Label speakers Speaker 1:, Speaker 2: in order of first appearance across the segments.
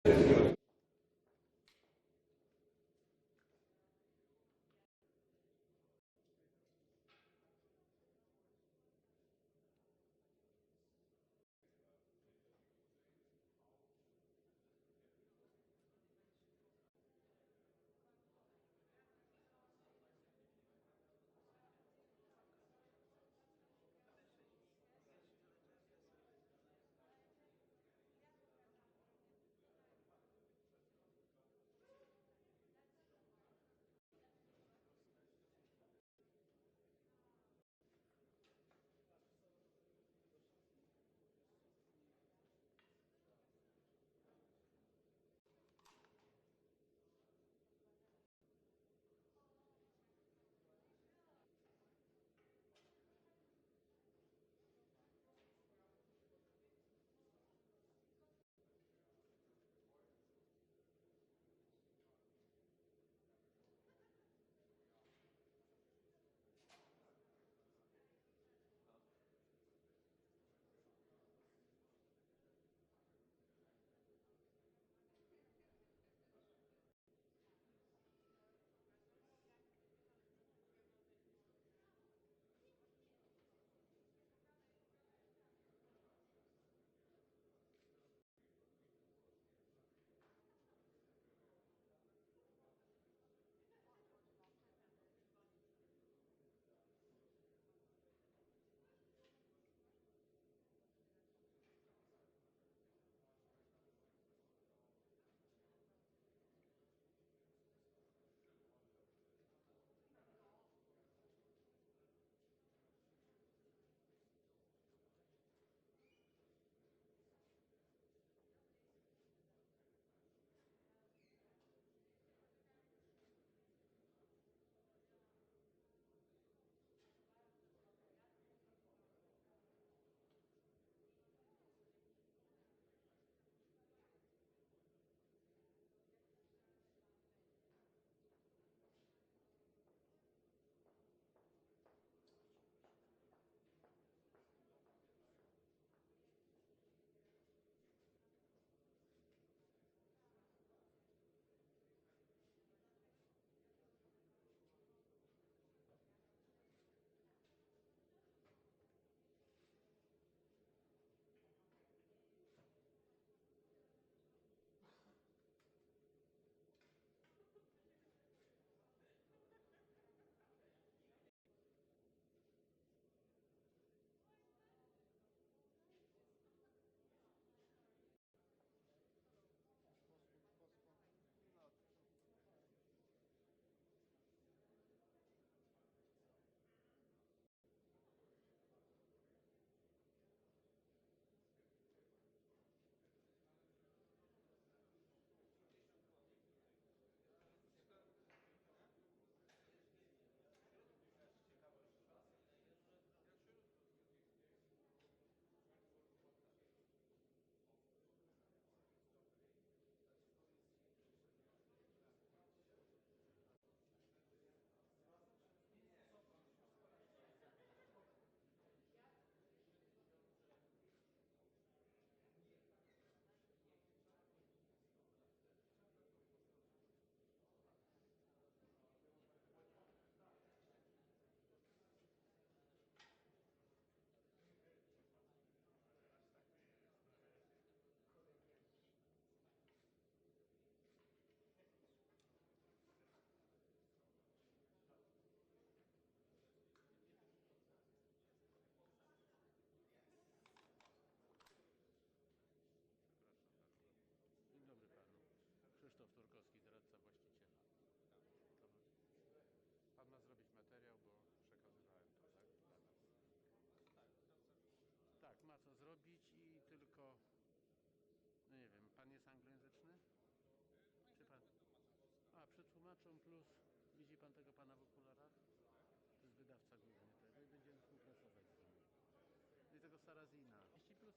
Speaker 1: Dzień dobry panu. Krzysztof Turkowski, doradca właściciela. To pan ma zrobić materiał, bo przekazywałem to, tak? Dla nas. Tak, ma co zrobić i tylko... No nie wiem, pan jest anglojęzyczny? Czy pan... A, przetłumaczą plus... Widzi pan tego pana w okularach? To jest wydawca główny tego i będziemy współpracować z nim. I tego Sarrazina. Jeśli plus...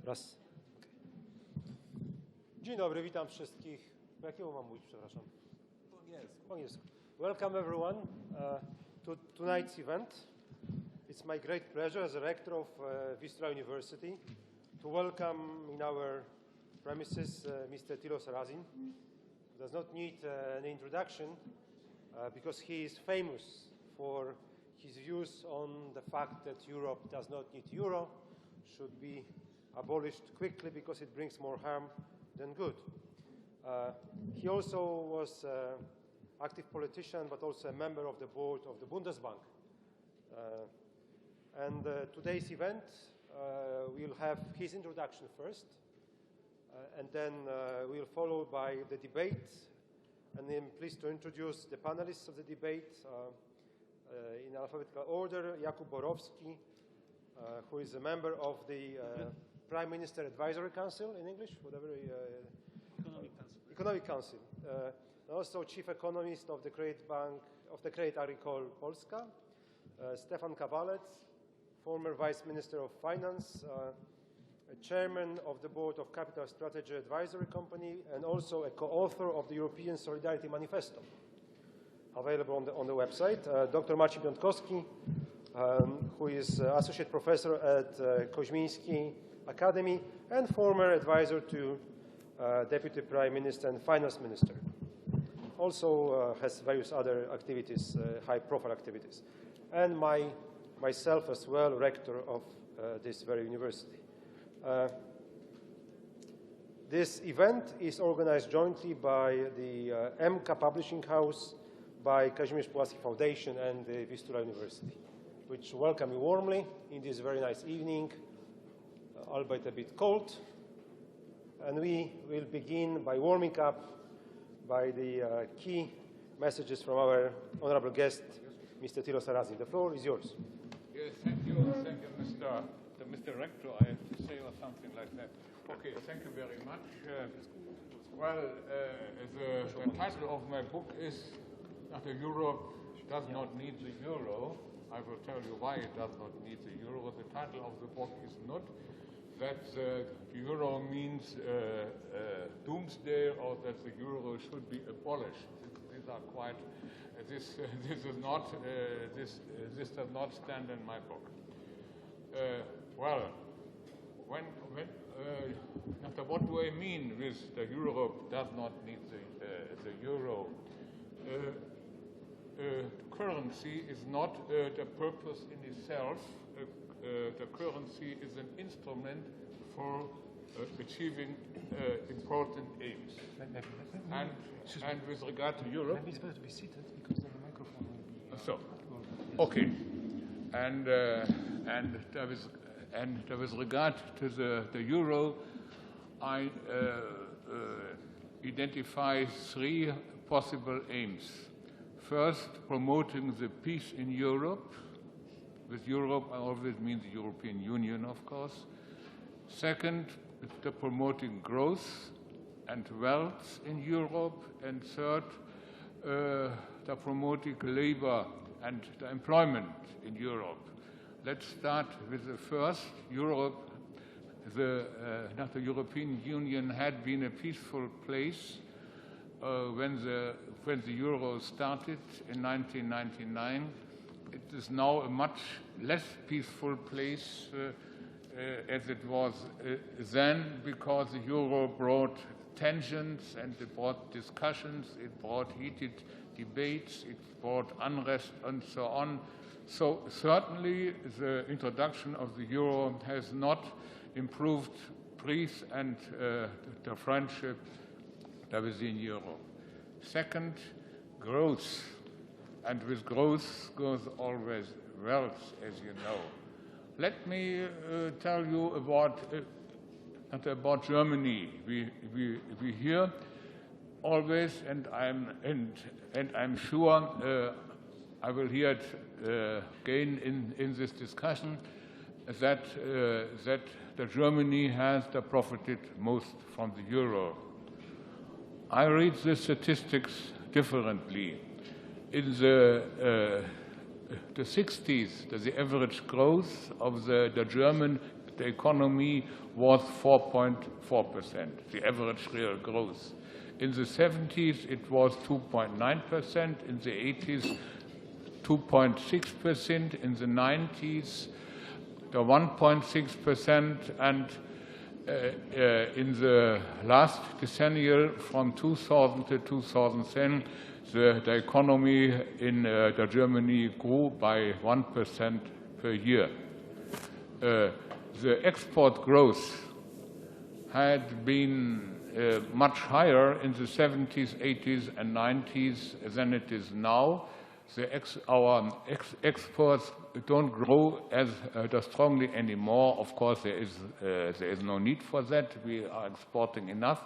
Speaker 2: Raz. Dzień dobry, witam wszystkich. Po jakiemu mam mówić, przepraszam? Po angielsku. Welcome everyone to tonight's event. It's my great pleasure as a rector of Wisła University to welcome in our premises Mr. Thilo Sarrazin. He does not need an introduction because he is famous for his views on the fact that Europe does not need euro, should be abolished quickly because it brings more harm than good. He also was an active politician, but also a member of the board of the Bundesbank. Today's event, we'll have his introduction first, and then we'll follow by the debate. And I'm pleased to introduce the panelists of the debate in alphabetical order. Jakub Borowski, who is a member of the Prime Minister Advisory Council in English, whatever. Economic Council. Also chief economist of the Credit Bank, of the Credit Agricole Polska. Stefan Kawalec, former Vice Minister of Finance, chairman of the board of Capital Strategy Advisory Company, and also a co-author of the European Solidarity Manifesto, available on the website. Dr. Maciej Piątkowski, who is associate professor at Koźmiński Academy and former advisor to Deputy Prime Minister and Finance Minister. Also has various other activities, high-profile activities. And myself as well, rector of this very university. This event is organized jointly by the MK Publishing House, by Kazimierz Pułaski Foundation and the Wisła University, which welcome you warmly in this very nice evening, albeit a bit cold. And we will begin by warming up by the key messages from our honorable guest, Mr. Thilo Sarrazin. The floor is yours.
Speaker 3: Yes, thank you, Mr. Rector. I have to say or something like that. Okay, thank you very much. The title of my book is that Europe does not need the euro. I will tell you why it does not need the euro. The title of the book is not that the euro means doomsday or that the euro should be abolished. These are quite. This does not stand in my book. What do I mean with the Europe does not need the euro? Currency is not the purpose in itself. The currency is an instrument for achieving important aims. And with regard to Europe,
Speaker 2: Maybe it's better to be seated because then the microphone will be.
Speaker 3: So, okay, and with regard to the euro, I identify three possible aims. First, promoting the peace in Europe. With Europe, I always mean the European Union, of course. Second, the promoting growth and wealth in Europe. And third, the promoting labor and the employment in Europe. Let's start with the first. Europe, the European Union had been a peaceful place when the euro started in 1999. It is now a much less peaceful place as it was then, because the euro brought tensions and it brought discussions, it brought heated debates, it brought unrest and so on. So certainly the introduction of the euro has not improved peace and the friendship within Europe. Second, growth. And with growth goes always wealth, as you know. Let me tell you about Germany. We hear always, and I'm sure I will hear it again in this discussion, that Germany has profited most from the euro. I read the statistics differently. In the 60s, the average growth of the German the economy was 4.4%, the average real growth. In the 70s, it was 2.9%. In the 80s, 2.6%. In the 90s, the 1.6%. And in the last decennial, from 2000 to 2010, the economy in Germany grew by 1% per year. The export growth had been much higher in the 70s, 80s, and 90s than it is now. Our exports don't grow as strongly anymore. Of course, there is no need for that. We are exporting enough.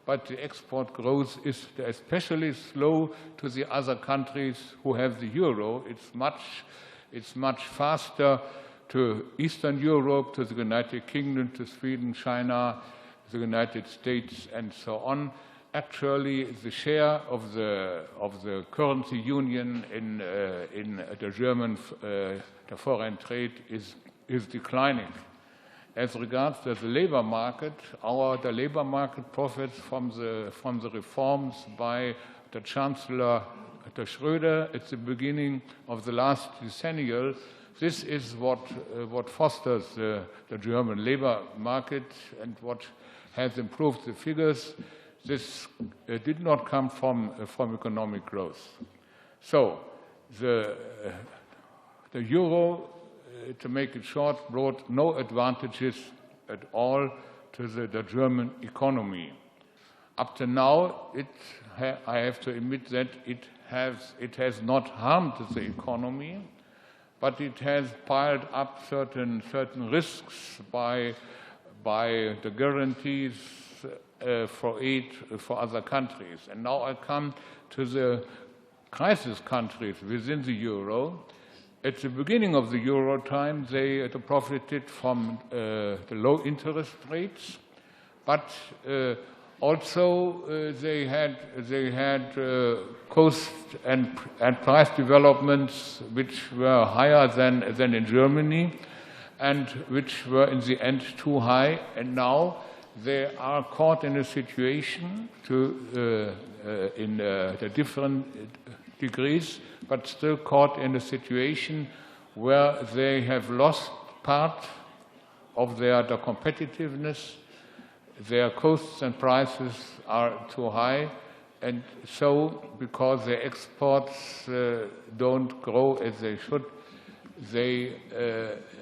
Speaker 3: But the export growth is especially slow to the other countries who have the euro. It's much faster to Eastern Europe, to the United Kingdom, to Sweden, China, the United States, and so on. Actually, the share of the currency union in the German the foreign trade is declining. As regards to the labor market, the labor market profits from the reforms by the Chancellor Schröder at the beginning of the last decennial. This is what fosters the German labor market and what has improved the figures. This did not come from economic growth. So the euro, to make it short, brought no advantages at all to the German economy. Up to now, I have to admit that it has not harmed the economy, but it has piled up certain risks by the guarantees for aid for other countries. And now I come to the crisis countries within the euro. At the beginning of the euro time, they profited from the low interest rates, but also they had cost and price developments which were higher than in Germany, and which were in the end too high. And now they are caught in a situation in the different degrees, but still caught in a situation where they have lost part of their competitiveness. Their costs and prices are too high, and so because their exports don't grow as they should, they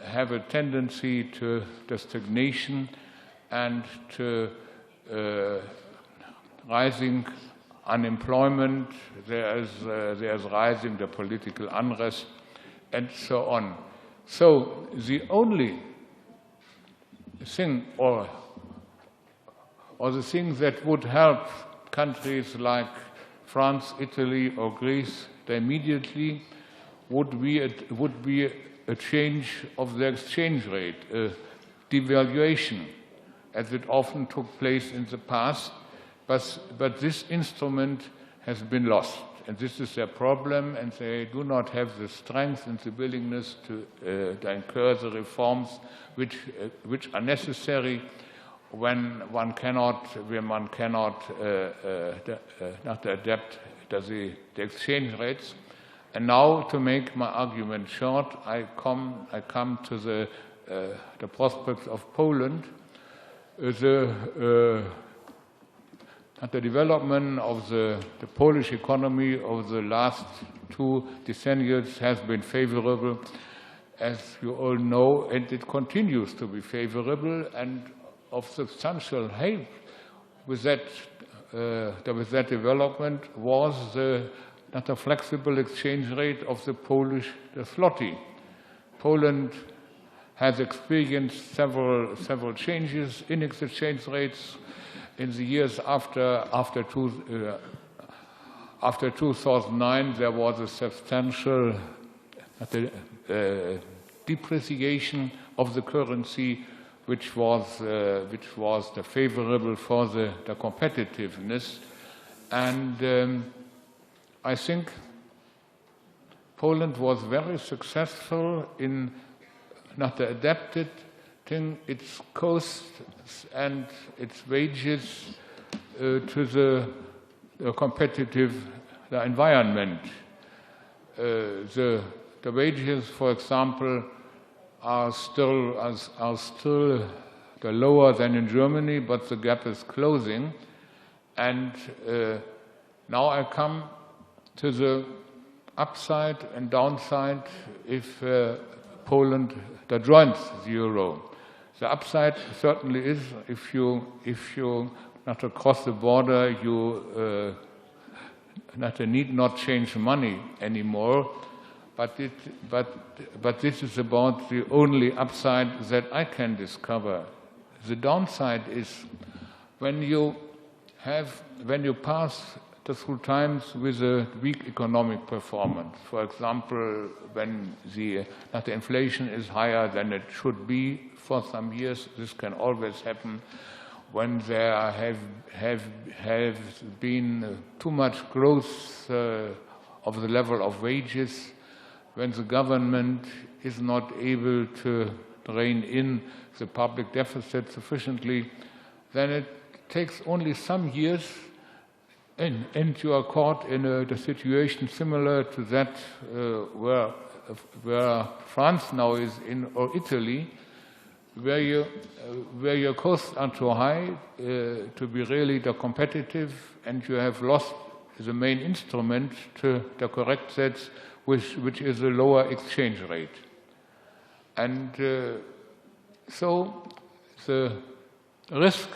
Speaker 3: have a tendency to the stagnation and to rising unemployment. There's rising the political unrest, and so on. So the only thing, or the thing that would help countries like France, Italy, or Greece immediately would be a change of the exchange rate, a devaluation, as it often took place in the past. But this instrument has been lost, and this is their problem, and they do not have the strength and the willingness to incur the reforms which are necessary when one cannot not adapt to the exchange rates. And now, to make my argument short, I come to the prospects of Poland. The development of the Polish economy over the last 2 decennias has been favorable, as you all know, and it continues to be favorable, and of substantial help with that development was the flexible exchange rate of the Polish zloty. Poland has experienced several changes in its exchange rates in the years after 2009. There was a substantial depreciation of the currency, which was favorable for the competitiveness, and I think Poland was very successful in adapted adapting its costs and its wages to the competitive environment. The wages, for example, are still lower than in Germany, but the gap is closing. And now I come to the upside and downside if Poland joins the euro. The upside certainly is if you not across the border, you need not change money anymore. But this is about the only upside that I can discover. The downside is when you pass through times with a weak economic performance. For example, when the inflation is higher than it should be for some years, this can always happen. When there have been too much growth of the level of wages, when the government is not able to rein in the public deficit sufficiently, then it takes only some years and you are caught in a situation similar to that where France now is in, or Italy, where your costs are too high to be really competitive, and you have lost the main instrument to correct that, which is a lower exchange rate. And so the risk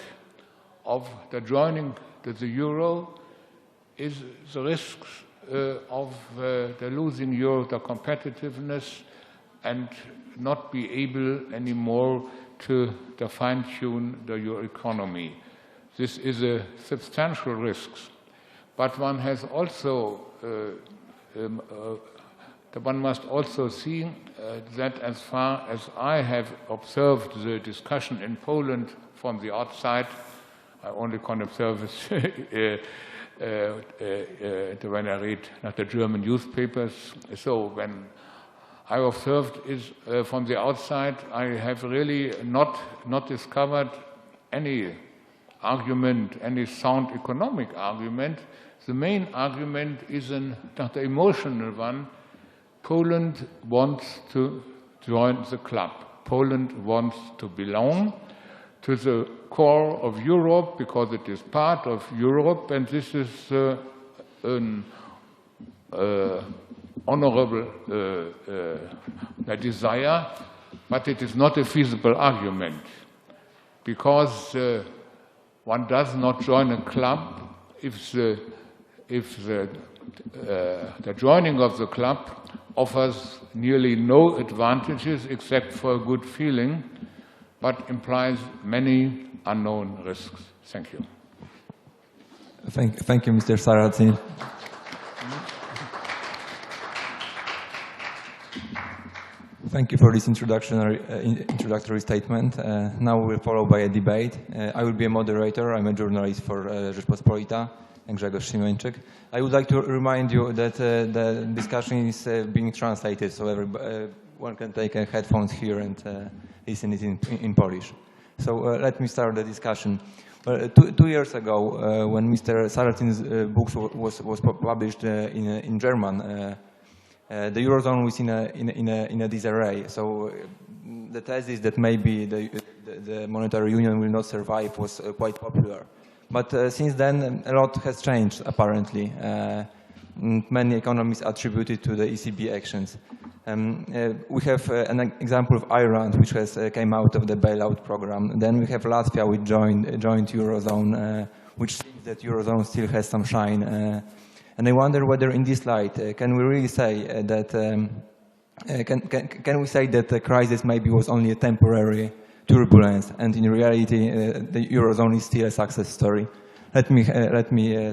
Speaker 3: of the joining to the euro is the risks of the losing euro competitiveness and not be able anymore to fine-tune your economy. This is a substantial risk. But one has also one must also see that as far as I have observed the discussion in Poland from the outside, I only can observe it when I read the German newspapers. So when I observed is from the outside, I have really not discovered any argument, any sound economic argument. The main argument is the emotional one. Poland wants to join the club. Poland wants to belong to the core of Europe because it is part of Europe, and this is an honorable desire, but it is not a feasible argument because one does not join a club if the joining of the club offers nearly no advantages except for a good feeling, but implies many unknown risks. Thank you.
Speaker 4: Thank you, Mr. Sarrazin. Thank you for this introductory statement. Now we will follow by a debate. I will be a moderator. I'm a journalist for Rzeczpospolita and Grzegorz Siemieńczyk. I would like to remind you that the discussion is being translated, so one can take headphones here and listen it in Polish. So let me start the discussion. 2 years ago, when Mr. Sarrazin's book was published in German, the Eurozone was in a disarray. So the thesis that maybe the monetary union will not survive was quite popular. But since then, a lot has changed, apparently. Many economists attribute it to the ECB actions. We have an example of Ireland, which has came out of the bailout program. Then we have Latvia, which joined Eurozone, which seems that Eurozone still has some shine. And I wonder whether, in this light, can we really say that can we say that the crisis maybe was only a temporary turbulence, and in reality, the Eurozone is still a success story? Let me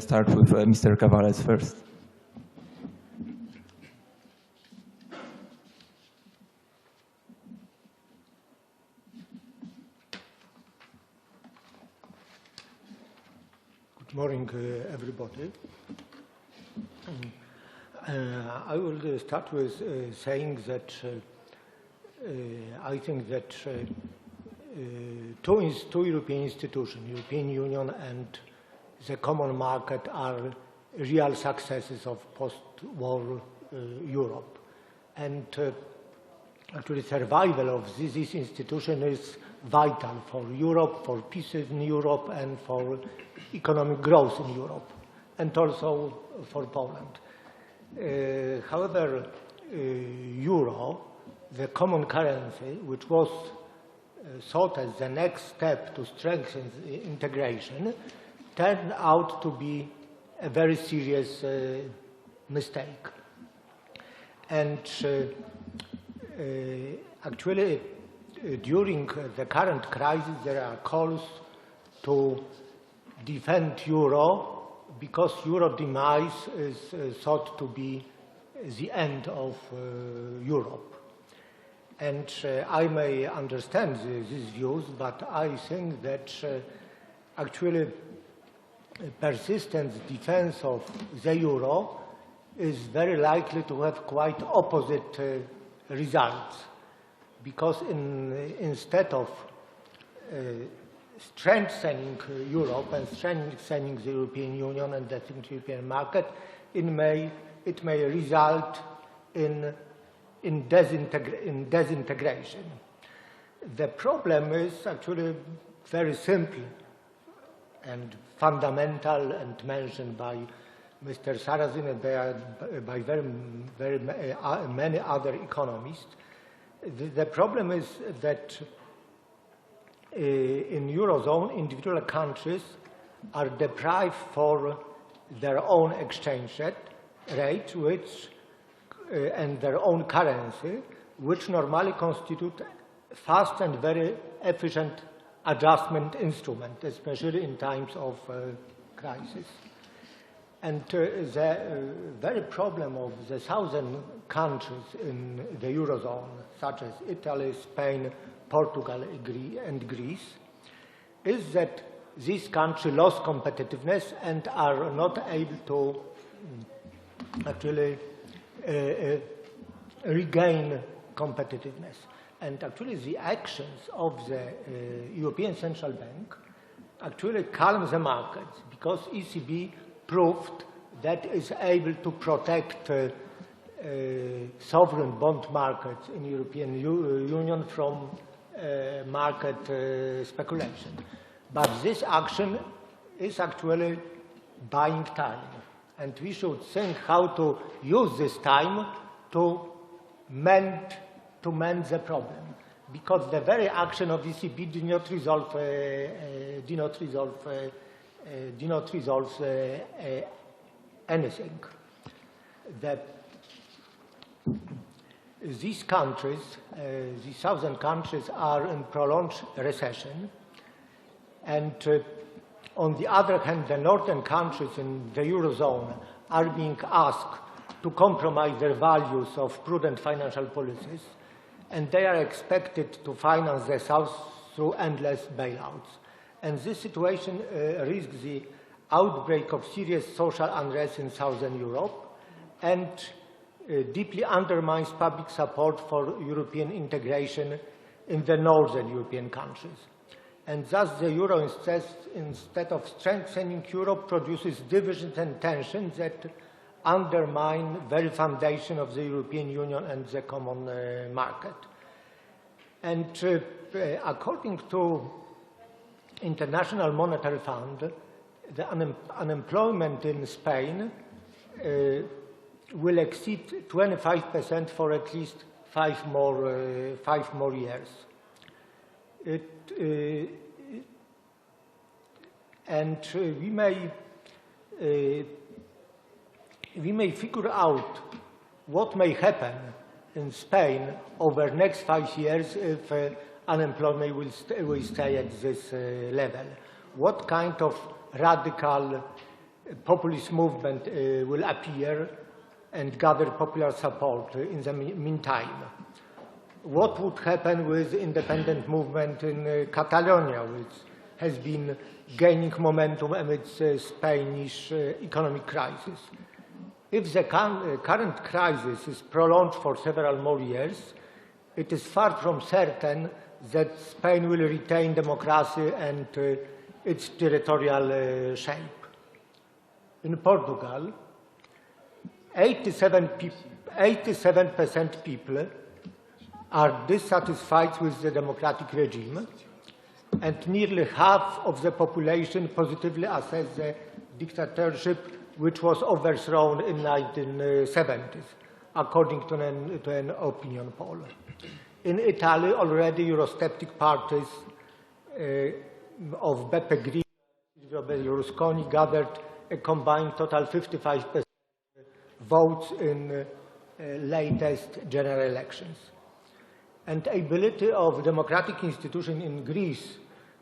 Speaker 4: start with Mr. Kavalec first.
Speaker 5: Good morning, everybody. I will start with saying that I think that two European institutions, European Union and the common market, are real successes of post-war Europe. And actually survival of this institution is vital for Europe, for peace in Europe, and for economic growth in Europe, and also for Poland. However, euro, the common currency, which was thought as the next step to strengthen the integration, turned out to be a very serious mistake. And actually, during the current crisis, there are calls to defend euro because euro demise is thought to be the end of Europe. And I may understand these views, but I think that actually persistent defense of the euro is very likely to have quite opposite results, because instead of strengthening Europe and strengthening the European Union and the European market, it may result in disintegration. The problem is actually very simple and fundamental and mentioned by Mr. Sarrazin and by very many other economists. The problem is that in Eurozone, individual countries are deprived for their own exchange rate, and their own currency, which normally constitute fast and very efficient adjustment instrument, especially in times of crisis. And the very problem of the southern countries in the Eurozone, such as Italy, Spain, Portugal, and Greece, is that these countries lost competitiveness and are not able to actually regain competitiveness. And actually the actions of the European Central Bank actually calm the markets, because ECB proved that it is able to protect sovereign bond markets in European Union from market speculation. But this action is actually buying time. And we should think how to use this time to mend the problem, because the very action of ECB did not resolve anything. These countries, these southern countries, are in prolonged recession, and on the other hand, the northern countries in the Eurozone are being asked to compromise their values of prudent financial policies, and they are expected to finance the South through endless bailouts. And this situation risks the outbreak of serious social unrest in Southern Europe and deeply undermines public support for European integration in the northern European countries. And thus the euro, instead of strengthening Europe, produces divisions and tensions that undermine the very foundation of the European Union and the common market. And according to International Monetary Fund, the unemployment in Spain will exceed 25% for at least five more years. And we may figure out what may happen in Spain over the next 5 years if unemployment will stay at this level. What kind of radical populist movement will appear and gather popular support in the meantime? What would happen with the independent movement in Catalonia, which has been gaining momentum amidst Spanish economic crisis? If the current crisis is prolonged for several more years, it is far from certain that Spain will retain democracy and its territorial shape. In Portugal, 87% people are dissatisfied with the democratic regime, and nearly half of the population positively assess the dictatorship which was overthrown in the 1970s, according to an opinion poll. In Italy, already Eurosceptic parties of Beppe Grillo and Silvio Berlusconi gathered a combined total 55% votes in latest general elections. And ability of democratic institutions in Greece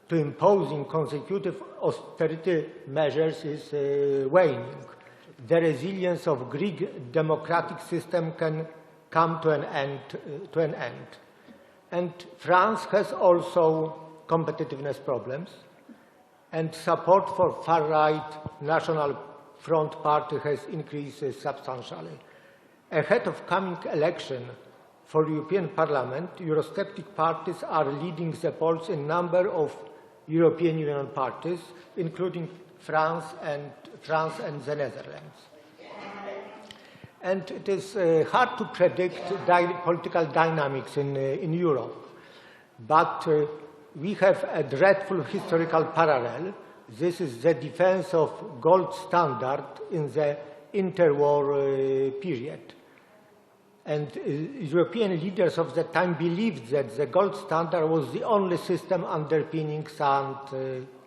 Speaker 5: to imposing consecutive austerity measures is waning. The resilience of Greek democratic system can come to an end. And France has also competitiveness problems, and support for far-right National Front Party has increased substantially. Ahead of coming election for European Parliament, Eurosceptic parties are leading the polls in number of European Union parties, including France and the Netherlands. And it is hard to predict political dynamics in Europe, but we have a dreadful historical parallel. This is the defense of gold standard in the interwar period. And European leaders of the time believed that the gold standard was the only system underpinning sound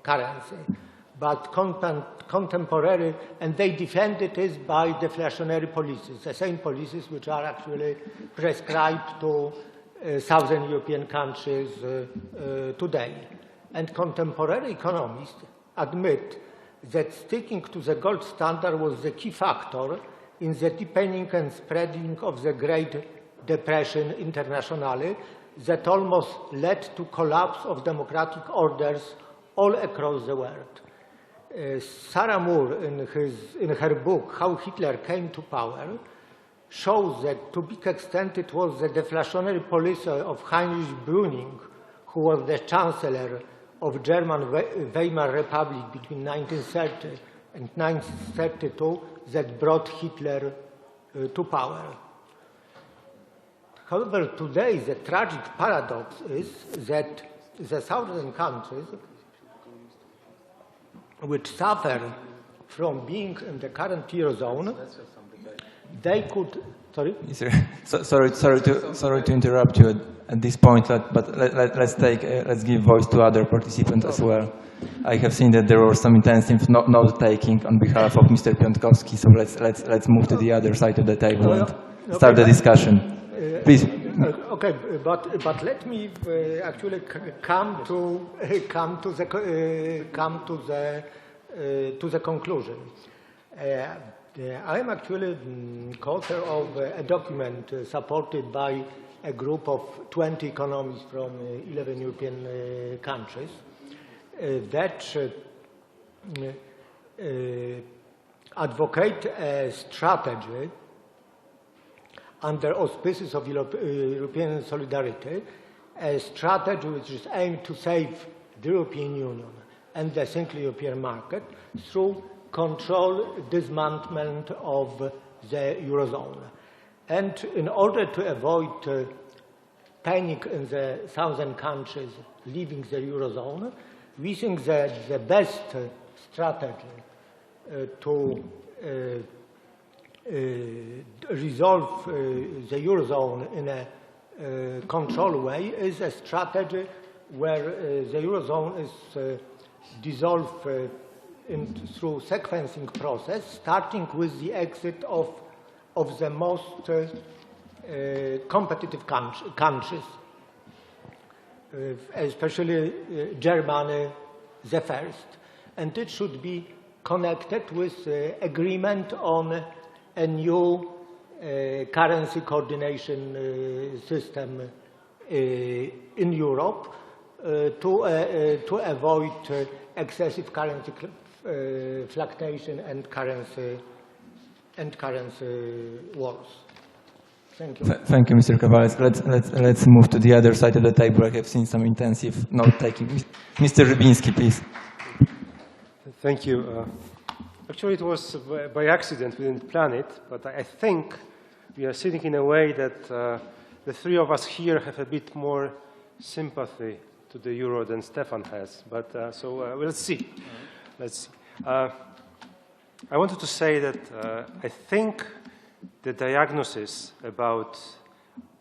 Speaker 5: currency. But contemporary, and they defended it by deflationary policies, the same policies which are actually prescribed to southern European countries today. And contemporary economists admit that sticking to the gold standard was the key factor in the deepening and spreading of the Great Depression internationally that almost led to collapse of democratic orders all across the world. Sarah Moore, in her book, How Hitler Came to Power, shows that to a big extent it was the deflationary policy of Heinrich Brüning, who was the chancellor of German Weimar Republic between 1930 and 1932, that brought Hitler to power. However, today the tragic paradox is that the southern countries, which suffer from being in the current Eurozone, they could. Sorry. Sorry
Speaker 4: to interrupt you at this point, but let's give voice to other participants as well. I have seen that there was some intensive note-taking on behalf of Mr. Piątkowski, so let's move to the other side of the table and start the discussion. Please.
Speaker 5: Okay, but let me actually come to the conclusion. I am actually co-author of a document supported by a group of 20 economists from 11 European countries that advocate a strategy under auspices of European solidarity, a strategy which is aimed to save the European Union and the single European market through control dismantlement of the Eurozone. And in order to avoid panic in the southern countries leaving the Eurozone, we think that the best strategy to resolve the Eurozone in a controlled way is a strategy where the Eurozone is dissolved through sequencing process, starting with the exit of the most competitive countries, especially Germany the first. And it should be connected with agreement on a new currency coordination system in Europe to avoid excessive currency fluctuation and currency wars. Thank you.
Speaker 4: Thank you, Mr. Kavalec. Let's move to the other side of the table. I have seen some intensive note-taking. Mr. Rybinski, please.
Speaker 2: Thank you. Actually, it was by accident. We didn't plan it, but I think we are sitting in a way that the three of us here have a bit more sympathy to the euro than Stefan has. But so let's see. Let's see. I wanted to say that I think the diagnosis about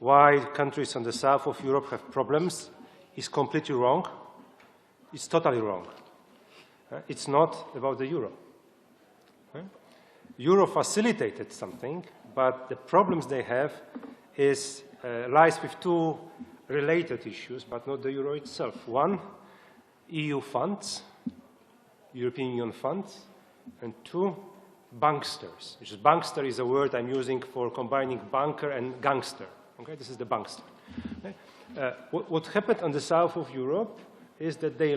Speaker 2: why countries on the south of Europe have problems is completely wrong. It's totally wrong. It's not about the euro. Euro facilitated something, but the problems they have lies with two related issues, but not the euro itself. One, EU funds, European Union funds, and two, banksters. Which is, bankster is a word I'm using for combining banker and gangster. Okay, this is the bankster. Okay? What happened on the south of Europe is that they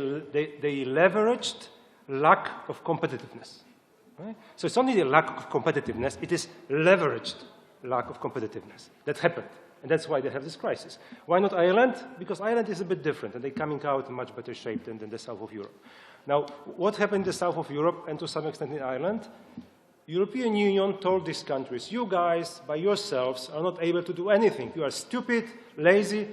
Speaker 2: leveraged lack of competitiveness. Right? So it's only the lack of competitiveness, it is leveraged lack of competitiveness that happened. And that's why they have this crisis. Why not Ireland? Because Ireland is a bit different, and they're coming out in much better shape than the south of Europe. Now, what happened in the south of Europe, and to some extent in Ireland? European Union told these countries, you guys, by yourselves, are not able to do anything. You are stupid, lazy,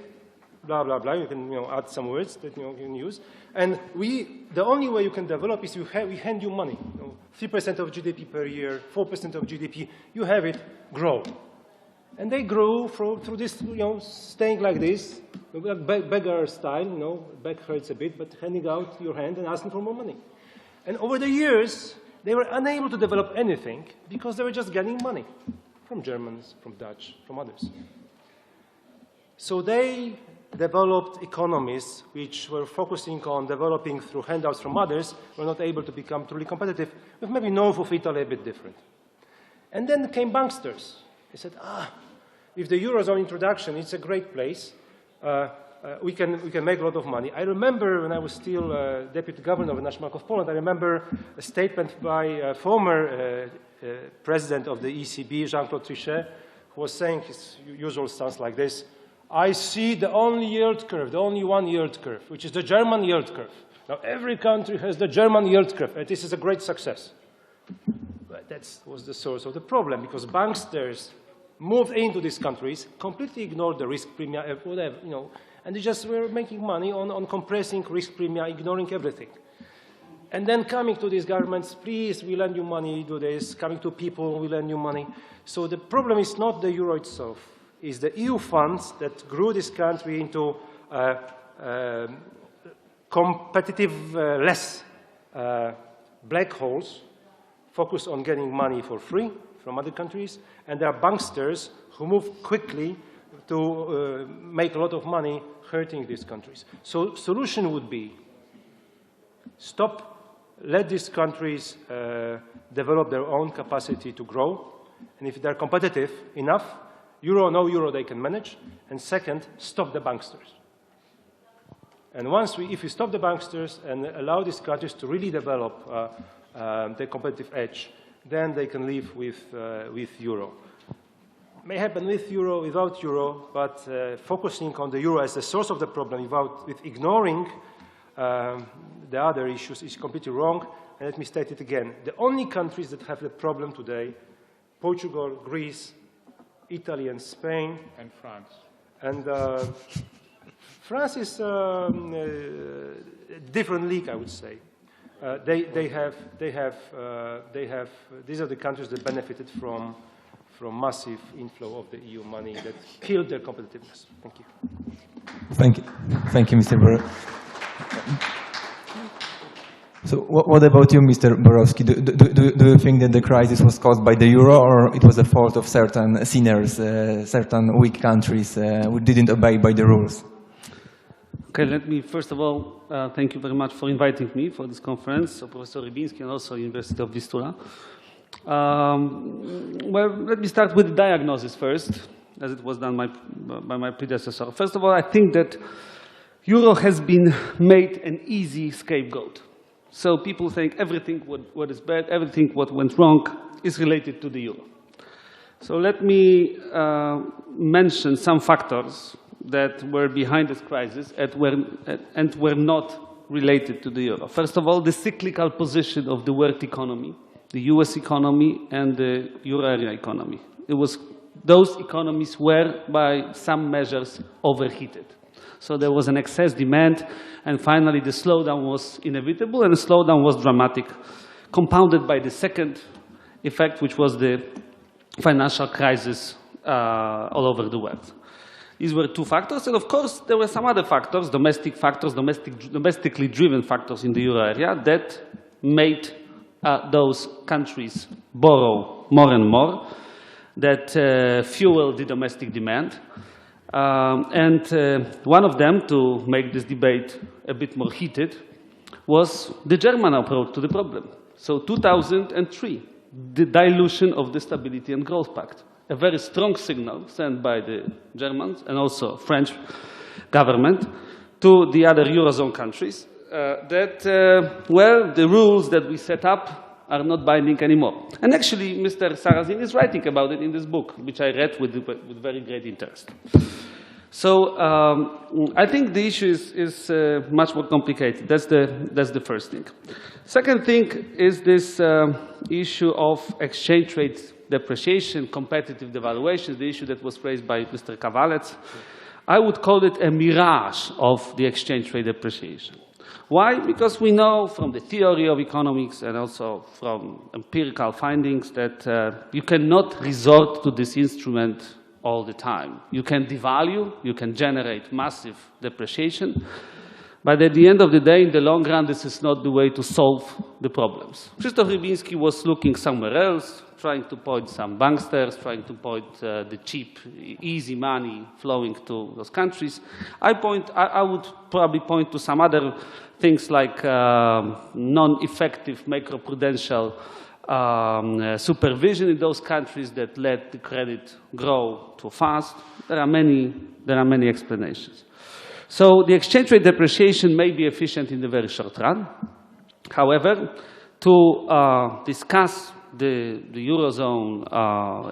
Speaker 2: blah, blah, blah. You can add some words that you can use. And the only way you can develop is we hand you money. 3% of GDP per year, 4% of GDP. You have it, grow. And they grew through this, staying like this, beggar style, back hurts a bit, but handing out your hand and asking for more money. And over the years, they were unable to develop anything because they were just getting money from Germans, from Dutch, from others. So they developed economies which were focusing on developing through handouts from others, were not able to become truly competitive, with maybe north of Italy a bit different. And then came banksters. They said, with the Eurozone introduction, it's a great place. We can make a lot of money. I remember when I was still deputy governor of the National Bank of Poland, I remember a statement by a former president of the ECB, Jean-Claude Trichet, who was saying his usual stance like this: I see the only yield curve, the only one yield curve, which is the German yield curve. Now, every country has the German yield curve, and this is a great success. But that was the source of the problem, because banksters moved into these countries, completely ignored the risk premia, whatever, and they just were making money on compressing risk premia, ignoring everything. And then coming to these governments, please, we lend you money, do this. Coming to people, we lend you money. So the problem is not the euro itself. It's the EU funds that grew this country into competitive, less black holes, focused on getting money for free from other countries, and there are banksters who move quickly to make a lot of money hurting these countries. So solution would be let these countries develop their own capacity to grow, and if they're competitive enough, euro, no euro, they can manage. And second, stop the banksters. And if we stop the banksters and allow these countries to really develop their competitive edge, then they can live with euro. May happen with euro, without euro, but focusing on the euro as the source of the problem with ignoring the other issues is completely wrong. And let me state it again. The only countries that have the problem today, Portugal, Greece, Italy and Spain.
Speaker 3: And France.
Speaker 2: And France is a different league, I would say. These are the countries that benefited from massive inflow of the EU money that killed their competitiveness. Thank you.
Speaker 4: Thank you, Mr. Borowski. So what about you, Mr. Borowski? Do you think that the crisis was caused by the euro, or it was the fault of certain sinners, certain weak countries who didn't obey by the rules?
Speaker 6: Okay, let me first of all thank you very much for inviting me for this conference, so Professor Rybinski and also University of Vistula. Well, let me start with the diagnosis first, as it was done by my predecessor. First of all, I think that euro has been made an easy scapegoat. So people think everything what is bad, everything what went wrong is related to the euro. So let me mention some factors that were behind this crisis and were not related to the euro. First of all, the cyclical position of the world economy, the US economy and the euro area economy. Those economies were, by some measures, overheated. So there was an excess demand, and finally the slowdown was inevitable, and the slowdown was dramatic, compounded by the second effect, which was the financial crisis all over the world. These were two factors, and of course there were some other factors, domestically driven factors in the euro area that made those countries borrow more and more, that fueled the domestic demand. One of them, to make this debate a bit more heated, was the German approach to the problem. So 2003, the dilution of the Stability and Growth Pact, a very strong signal sent by the Germans and also French government to the other Eurozone countries that, well, the rules that we set up are not binding anymore. And actually, Mr. Sarrazin is writing about it in this book, which I read with very great interest. So I think the issue is much more complicated. That's the first thing. Second thing is this issue of exchange rate depreciation, competitive devaluation, the issue that was raised by Mr. Kavalec. I would call it a mirage of the exchange rate depreciation. Why? Because we know from the theory of economics and also from empirical findings that you cannot resort to this instrument all the time. You can devalue, you can generate massive depreciation, but at the end of the day, in the long run, this is not the way to solve the problems. Krzysztof Rybinski was looking somewhere else, trying to point some banksters, trying to point the cheap, easy money flowing to those countries. I would probably point to some other things like non-effective macroprudential supervision in those countries that let the credit grow too fast. There are many explanations. So the exchange rate depreciation may be efficient in the very short run. However, to discuss the Eurozone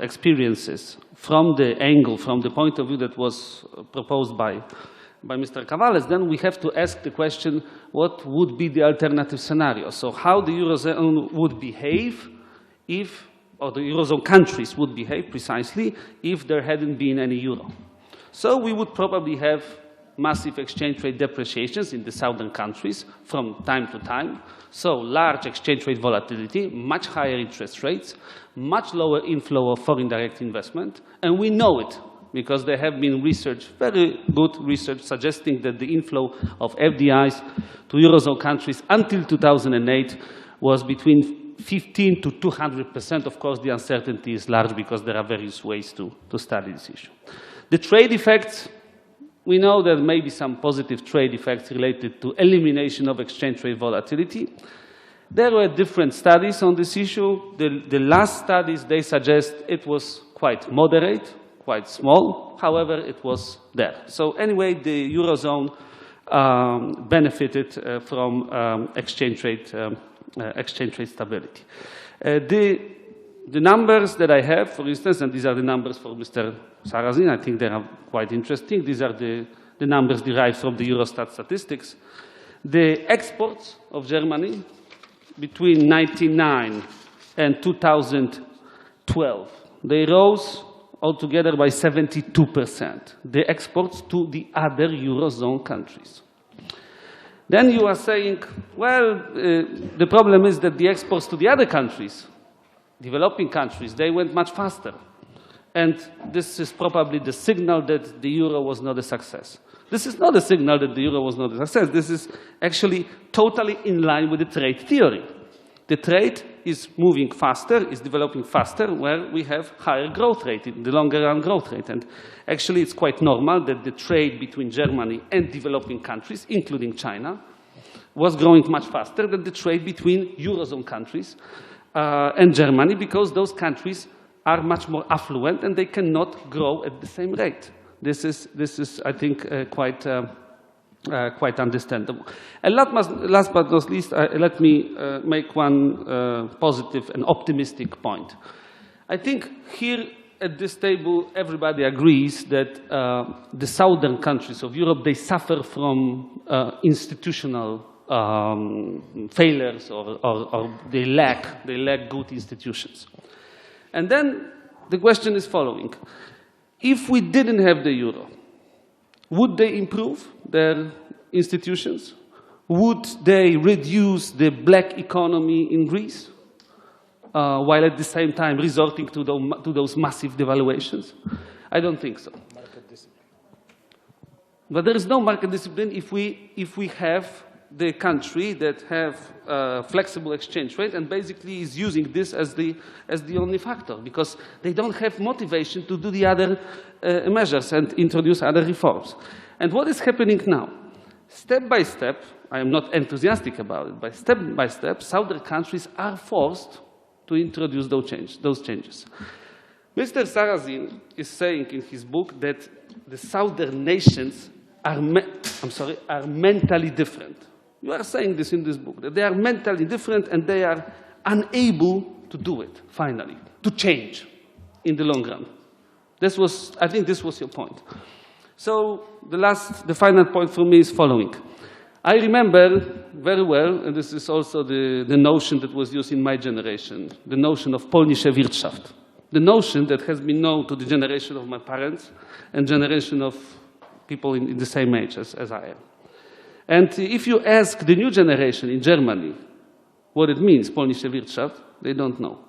Speaker 6: experiences from the point of view that was proposed by Mr. Kavalec, then we have to ask the question, what would be the alternative scenario? So how the Eurozone would behave if, or the Eurozone countries would behave precisely if there hadn't been any euro. So we would probably have massive exchange rate depreciations in the southern countries from time to time. So large exchange rate volatility, much higher interest rates, much lower inflow of foreign direct investment, and we know it because there have been research, very good research, suggesting that the inflow of FDIs to Eurozone countries until 2008 was between 15% to 200%. Of course, the uncertainty is large because there are various ways to study this issue. The trade effects, we know there may be some positive trade effects related to elimination of exchange rate volatility. There were different studies on this issue. The last studies, they suggest it was quite moderate, quite small. However, it was there. So anyway, the Eurozone benefited from exchange rate stability. The numbers that I have, for instance, and these are the numbers for Mr. Sarrazin, I think they are quite interesting. These are the numbers derived from the Eurostat statistics. The exports of Germany between 1999 and 2012, they rose altogether by 72%, the exports to the other Eurozone countries. Then you are saying, well, the problem is that the exports to the other countries, developing countries, they went much faster. And this is probably the signal that the euro was not a success. This is not a signal that the euro was not a success. This is actually totally in line with the trade theory. The trade is moving faster, is developing faster, where we have higher growth rate, in the longer run growth rate. And actually, it's quite normal that the trade between Germany and developing countries, including China, was growing much faster than the trade between Eurozone countries and Germany, because those countries are much more affluent and they cannot grow at the same rate. This is I think, quite understandable. And last but not least, let me make one positive and optimistic point. I think here at this table, everybody agrees that the southern countries of Europe, they suffer from institutional failures, or they lack good institutions. And then the question is following. If we didn't have the euro, would they improve their institutions? Would they reduce the black economy in Greece, while at the same time resorting to those massive devaluations? I don't think so.
Speaker 2: Market discipline.
Speaker 6: But there is no market discipline if we have the country that have flexible exchange rate and basically is using this as the only factor, because they don't have motivation to do the other measures and introduce other reforms. And what is happening now? Step by step, I am not enthusiastic about it, but step by step, southern countries are forced to introduce those changes. Mr. Sarrazin is saying in his book that the southern nations are mentally different. You are saying this in this book, that they are mentally different and they are unable to do it, finally, to change in the long run. I think this was your point. So the final point for me is following. I remember very well, and this is also the notion that was used in my generation, the notion of polnische Wirtschaft, the notion that has been known to the generation of my parents and generation of people in the same age as I am. And if you ask the new generation in Germany what it means, polnische Wirtschaft, they don't know.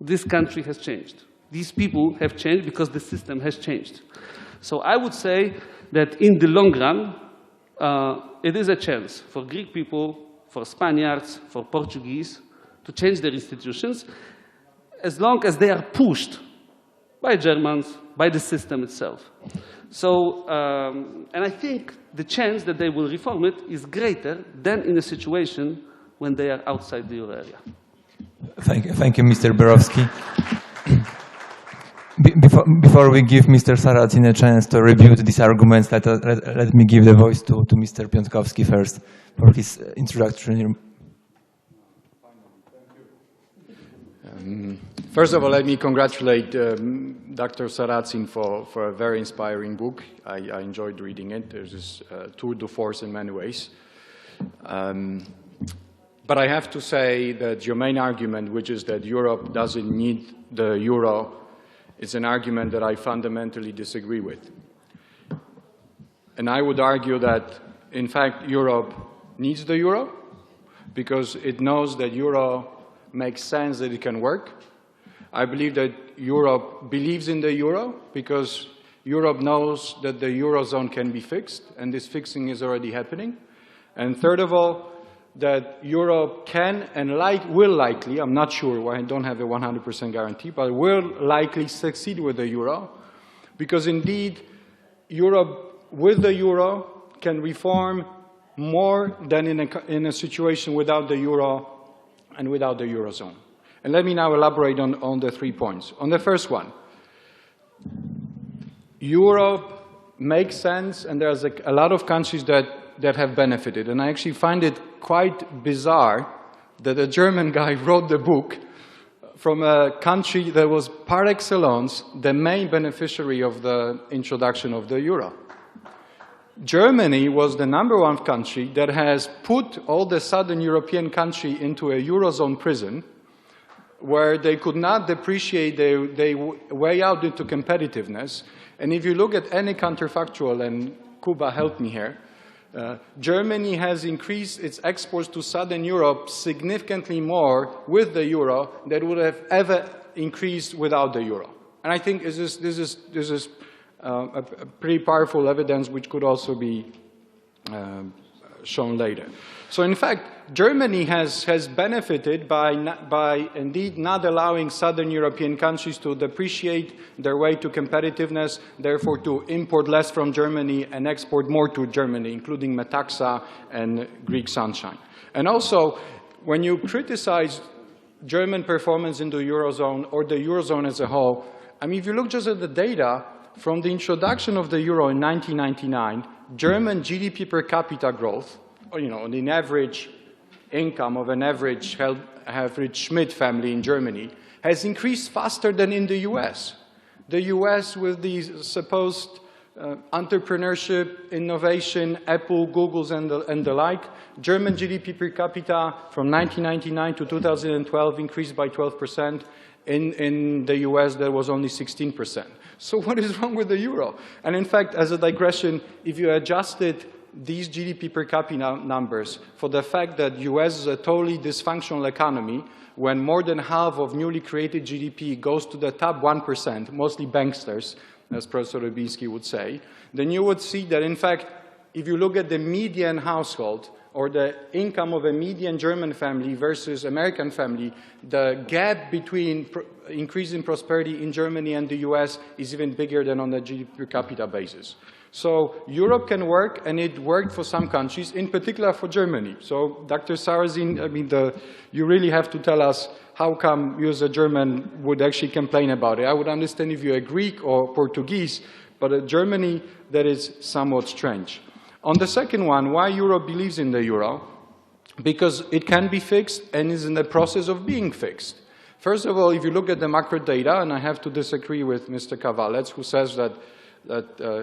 Speaker 6: This country has changed. These people have changed because the system has changed. So I would say that in the long run, it is a chance for Greek people, for Spaniards, for Portuguese to change their institutions, as long as they are pushed by Germans, by the system itself. So, and I think the chance that they will reform it is greater than in a situation when they are outside the euro area.
Speaker 4: Thank you, Mr. Borowski. Before we give Mr. Sarrazin a chance to rebut these arguments, let me give the voice to Mr. Piątkowski first for his introductory.
Speaker 7: First of all, let me congratulate Dr. Sarrazin for a very inspiring book. I enjoyed reading it. There's this tour de force in many ways. But I have to say that your main argument, which is that Europe doesn't need the euro, is an argument that I fundamentally disagree with. And I would argue that, in fact, Europe needs the euro because it knows that euro makes sense, that it can work. I believe that Europe believes in the euro because Europe knows that the eurozone can be fixed, and this fixing is already happening. And third of all, that Europe can and will likely, I'm not sure, I don't have a 100% guarantee, but will likely succeed with the euro, because indeed Europe with the euro can reform more than in a situation without the euro and without the eurozone. And let me now elaborate on the 3 points. On the first one, Europe makes sense, and there's a lot of countries that have benefited. And I actually find it quite bizarre that a German guy wrote the book from a country that was par excellence the main beneficiary of the introduction of the euro. Germany was the #1 country that has put all the southern European country into a eurozone prison where they could not depreciate their way out into competitiveness. And if you look at any counterfactual, and Kuba helped me here, Germany has increased its exports to Southern Europe significantly more with the euro than would have ever increased without the euro. And I think this is a pretty powerful evidence which could also be shown later. So in fact, Germany has benefited by indeed not allowing Southern European countries to depreciate their way to competitiveness, therefore to import less from Germany and export more to Germany, including Metaxa and Greek Sunshine. And also, when you criticize German performance in the eurozone or the eurozone as a whole, I mean, if you look just at the data, from the introduction of the euro in 1999, German GDP per capita growth, you know, on the average income of an average Schmidt family in Germany, has increased faster than in the US. The US with these supposed entrepreneurship, innovation, Apple, Google's, and the like. German GDP per capita from 1999 to 2012 increased by 12%. In the US, there was only 16%. So what is wrong with the euro? And in fact, as a digression, if you adjusted these GDP per capita numbers for the fact that US is a totally dysfunctional economy, when more than half of newly created GDP goes to the top 1%, mostly banksters, as Professor Rybinski would say, then you would see that, in fact, if you look at the median household or the income of a median German family versus American family, the gap between increase in prosperity in Germany and the US is even bigger than on the GDP per capita basis. So Europe can work, and it worked for some countries, in particular for Germany. So Dr. Sarrazin, I mean, you really have to tell us how come you as a German would actually complain about it. I would understand if you're a Greek or Portuguese, but Germany, that is somewhat strange. On the second one, why Europe believes in the euro? Because it can be fixed and is in the process of being fixed. First of all, if you look at the macro data, and I have to disagree with Mr. Kavalec, who says that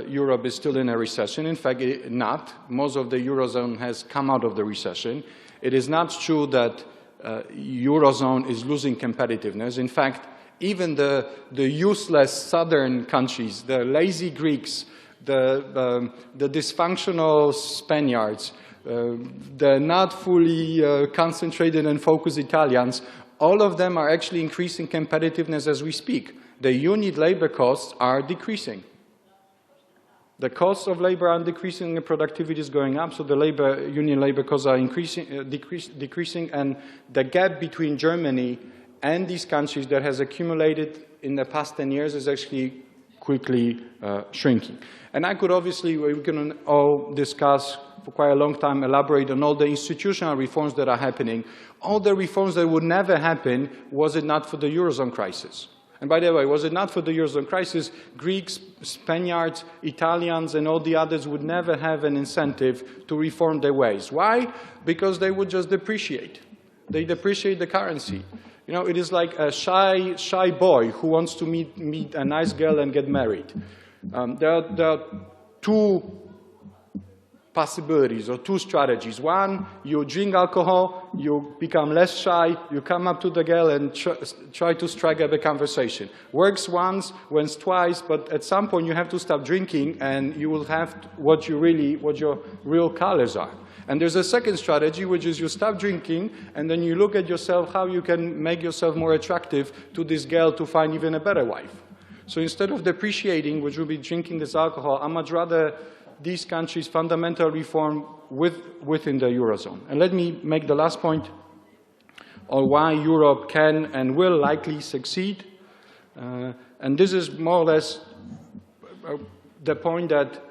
Speaker 7: Europe is still in a recession. In fact, not. Most of the Eurozone has come out of the recession. It is not true that Eurozone is losing competitiveness. In fact, even the useless southern countries, the lazy Greeks, the dysfunctional Spaniards, the not fully concentrated and focused Italians, all of them are actually increasing competitiveness as we speak. The unit labor costs are decreasing. The costs of labor are decreasing and productivity is going up, so the union labor costs are decreasing, and the gap between Germany and these countries that has accumulated in the past 10 years is actually quickly shrinking. And I could obviously, we can all discuss for quite a long time, elaborate on all the institutional reforms that are happening. All the reforms that would never happen was it not for the Eurozone crisis. And by the way, was it not for the Eurozone crisis, Greeks, Spaniards, Italians, and all the others would never have an incentive to reform their ways. Why? Because they would just depreciate. They depreciate the currency. You know, it is like a shy boy who wants to meet a nice girl and get married. There are two possibilities or two strategies. One, you drink alcohol, you become less shy, you come up to the girl and try to strike up a conversation. Works once, works twice, but at some point you have to stop drinking and you will have what your real colors are. And there's a second strategy, which is you stop drinking and then you look at yourself how you can make yourself more attractive to this girl to find even a better wife. So instead of depreciating, which will be drinking this alcohol, I much rather these countries' fundamental reform within the Eurozone. And let me make the last point on why Europe can and will likely succeed. And this is more or less the point that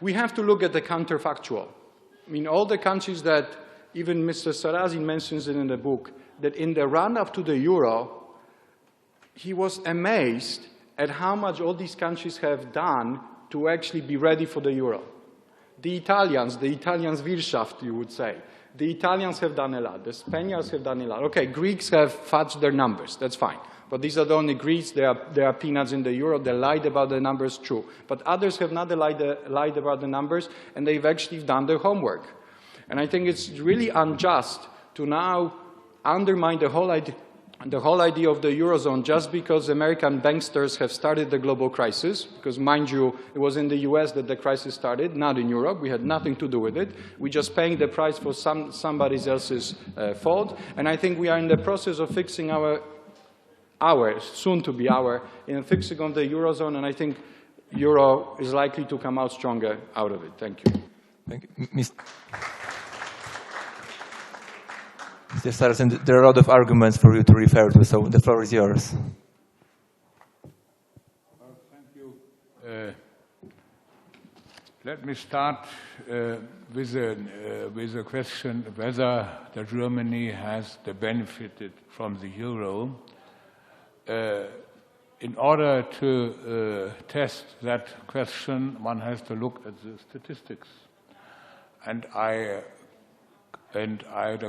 Speaker 7: we have to look at the counterfactual. I mean, all the countries that even Mr. Sarrazin mentions it in the book, that in the run-up to the euro, he was amazed at how much all these countries have done to actually be ready for the euro. The Italians Wirtschaft, you would say. The Italians have done a lot. The Spaniards have done a lot. Okay, Greeks have fudged their numbers. That's fine. But these are the only Greeks. There are peanuts in the euro. They lied about the numbers, true. But others have not lied about the numbers, and they've actually done their homework. And I think it's really unjust to now undermine the whole idea of the Eurozone just because American banksters have started the global crisis, because mind you, it was in the US that the crisis started, not in Europe. We had nothing to do with it. We're just paying the price for somebody else's fault. And I think we are in the process of fixing soon to be fixing on the Eurozone, and I think Euro is likely to come out stronger out of it. Thank you.
Speaker 4: Thank you. Mr. Sarrazin, there are a lot of arguments for you to refer to, so the floor is yours.
Speaker 3: Well, thank you. Let me start with a question whether Germany has benefited from the euro. In order to test that question, one has to look at the statistics. And I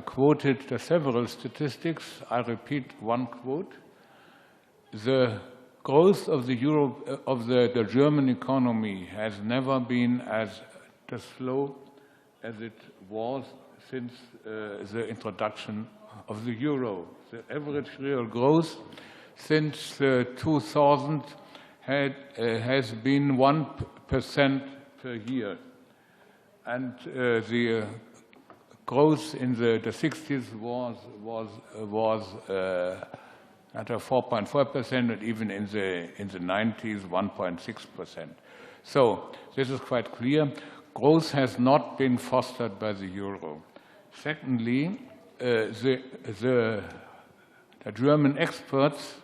Speaker 3: quoted several statistics. I repeat one quote. The growth of the the German economy has never been as slow as it was since the introduction of the euro. The average real growth since 2000 has been 1% per year, and the growth in the 60s was at a 4.4%, and even in the 90s, 1.6%. So this is quite clear. Growth has not been fostered by the euro. Secondly, the German exports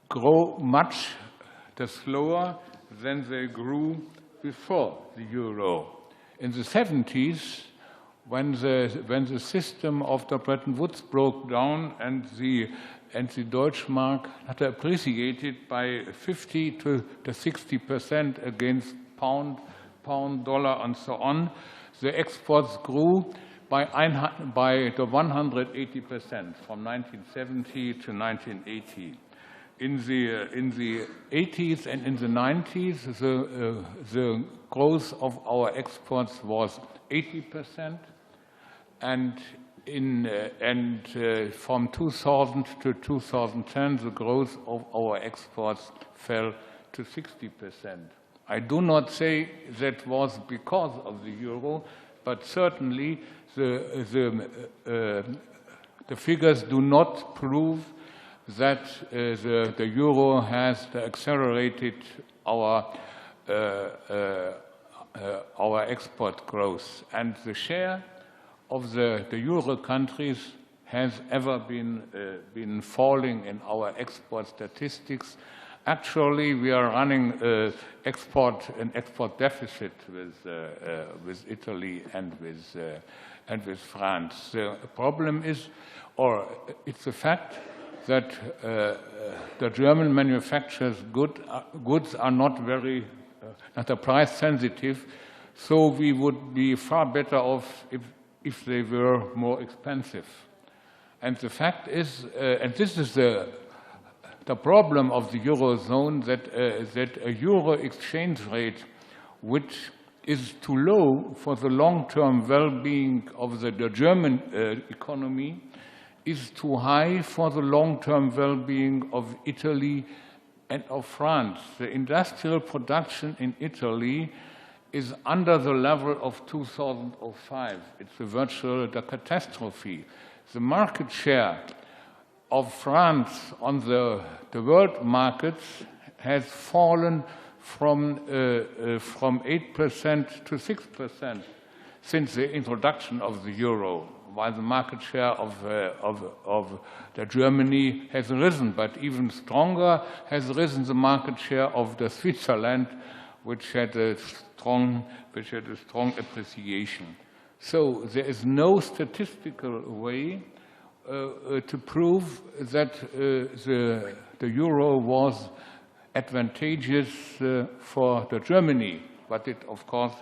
Speaker 3: grow much slower than they grew before the euro. In the 70s, when the system of the Bretton Woods broke down and the Deutschmark had appreciated by 50 to 60% against pound, dollar, and so on, the exports grew by 180% from 1970 to 1980. In the 80s and in the 90s, the growth of our exports was 80%, and from 2000 to 2010, the growth of our exports fell to 60%. I do not say that was because of the euro, but certainly the figures do not prove that the euro has accelerated our export growth, and the share of the euro countries has ever been falling in our export statistics. Actually, we are running an export deficit with Italy and with France. The problem is, or it's a fact, that the German manufacturers' goods are not very price sensitive, so we would be far better off if they were more expensive. And the fact is, and this is the problem of the Eurozone, that a euro exchange rate which is too low for the long-term well-being of the German economy is too high for the long-term well-being of Italy and of France. The industrial production in Italy is under the level of 2005. It's a virtual catastrophe. The market share of France on the world markets has fallen from 8% to 6% since the introduction of the euro, while the market share of Germany has risen, but even stronger has risen the market share of Switzerland, which had a strong appreciation. So there is no statistical way to prove that the euro was advantageous for Germany, but it of course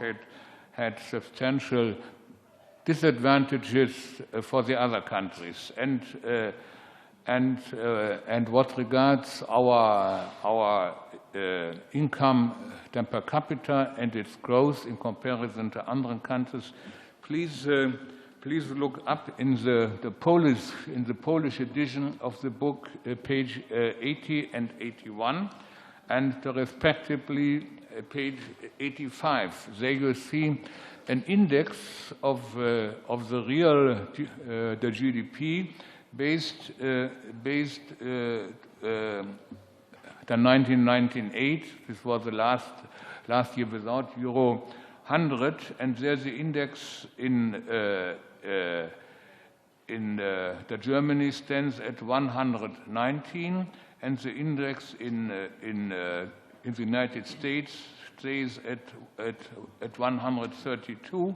Speaker 3: had substantial disadvantages for the other countries. And what regards our income per capita and its growth in comparison to other countries, please look up in the Polish edition of the book, page 80 and 81, and respectively page 85. There you see an index of the real the GDP based the 1998. This was the last year without euro 100, and there's the index in Germany stands at 119, and the index in the United States stays at 132,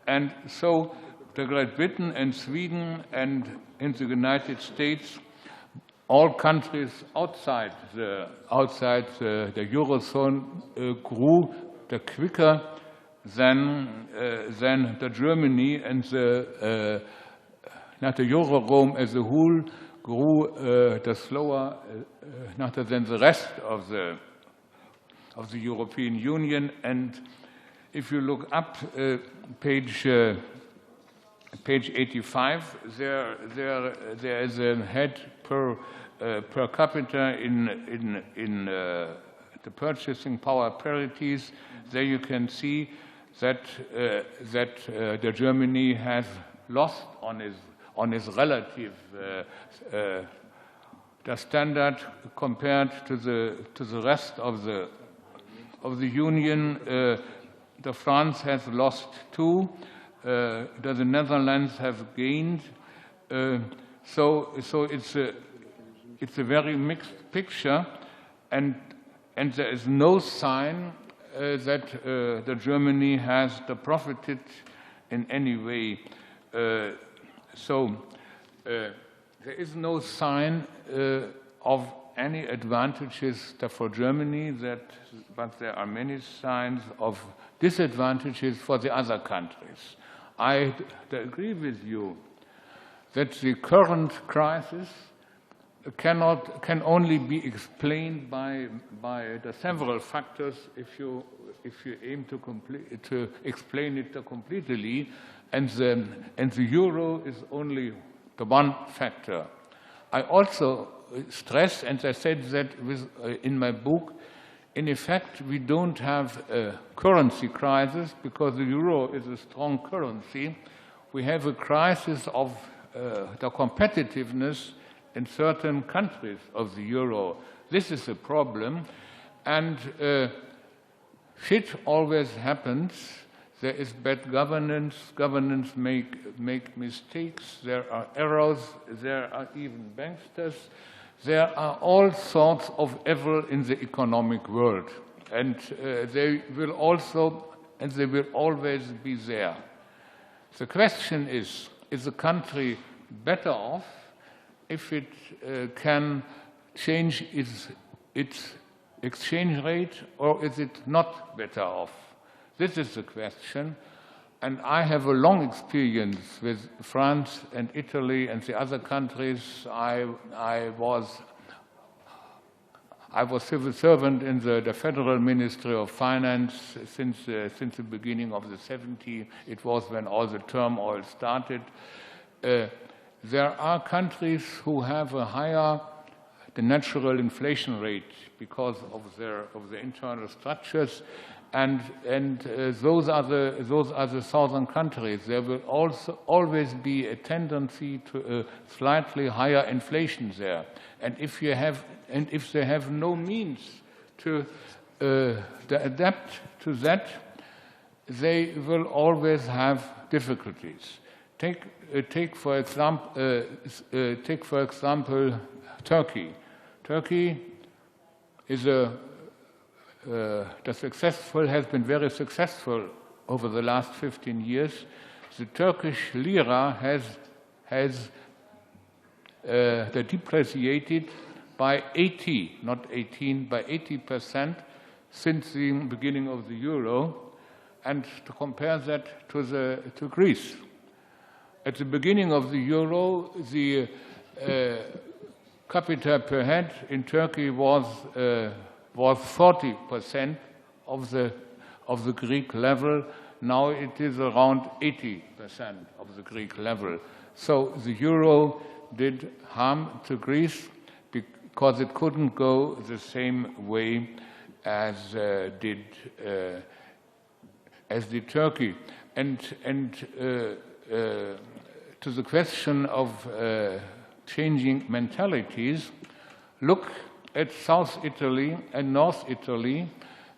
Speaker 3: and so the Great Britain and Sweden and in the United States, all countries outside the Eurozone grew quicker than Germany, and the Eurozone as a whole grew slower than the rest of the European Union. And if you look up page 85, there is a head per capita in the purchasing power parities. There you can see that the Germany has lost on his relative the standard compared to the rest of the Union. The France has lost too. The Netherlands have gained. So it's a very mixed picture, and there is no sign that the Germany has profited in any way. So there is no sign of any advantages for Germany, but there are many signs of disadvantages for the other countries. I agree with you that the current crisis can only be explained by the several factors if you aim to explain it completely, and the euro is only the one factor. I also stress, and I said that in my book, in effect, we don't have a currency crisis because the euro is a strong currency. We have a crisis of the competitiveness in certain countries of the euro. This is a problem, and shit always happens. There is bad governance. Governments make mistakes. There are errors. There are even banksters. There are all sorts of evil in the economic world, and they will always be there. The question is the country better off if it can change its exchange rate, or is it not better off? This is the question, and I have a long experience with France and Italy and the other countries. I was civil servant in the Federal Ministry of Finance since the beginning of the 70s. It was when all the turmoil started. There are countries who have a higher the natural inflation rate because of their internal structures, and those are the southern countries. There will also always be a tendency to a slightly higher inflation there, and if they have no means to adapt to that, they will always have difficulties. Take for example Turkey. Turkey is has been very successful over the last 15 years. The Turkish lira has depreciated by 80% since the beginning of the euro, and to compare that to Greece. At the beginning of the euro, the capita per head in Turkey was 40% of the Greek level. Now it is around 80% of the Greek level. So the euro did harm to Greece because it couldn't go the same way as did Turkey. And to the question of changing mentalities, look at South Italy and North Italy.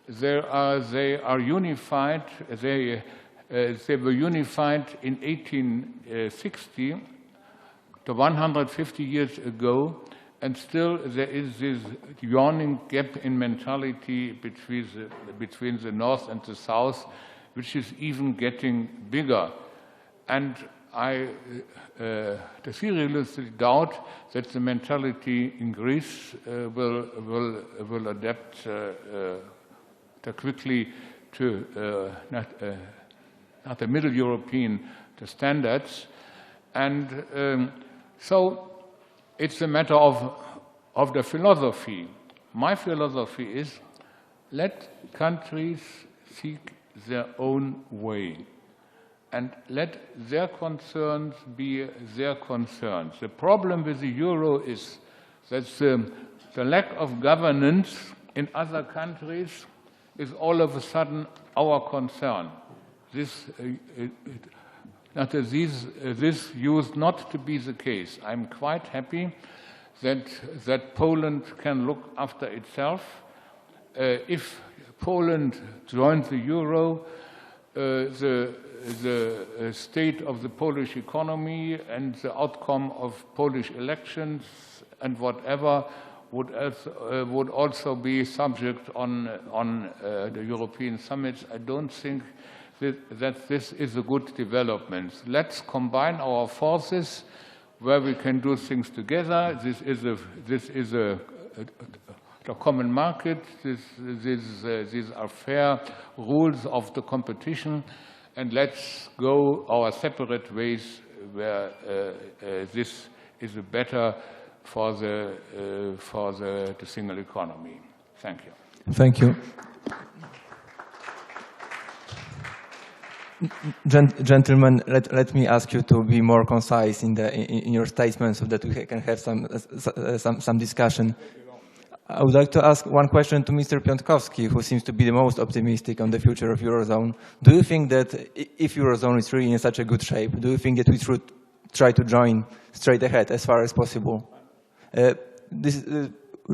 Speaker 3: They are unified. They were unified in 1860, to 150 years ago, and still there is this yawning gap in mentality between the North and the South, which is even getting bigger. And I seriously doubt that the mentality in Greece will adapt quickly to not the Middle European standards, and so it's a matter of the philosophy. My philosophy is let countries seek their own way and let their concerns be their concerns. The problem with the euro is that the lack of governance in other countries is all of a sudden our concern. This used not to be the case. I'm quite happy that Poland can look after itself. If Poland joins the euro, the state of the Polish economy and the outcome of Polish elections and whatever would also be subject on the European summits. I don't think that this is a good development. Let's combine our forces where we can do things together. This is a common market. These are fair rules of the competition, and let's go our separate ways where this is better for the single economy. Thank you.
Speaker 4: Thank you. Gentlemen, let me ask you to be more concise in your statement so that we can have some discussion. I would like to ask one question to Mr. Piątkowski, who seems to be the most optimistic on the future of Eurozone. Do you think that if Eurozone is really in such a good shape, do you think that we should try to join straight ahead as far as possible?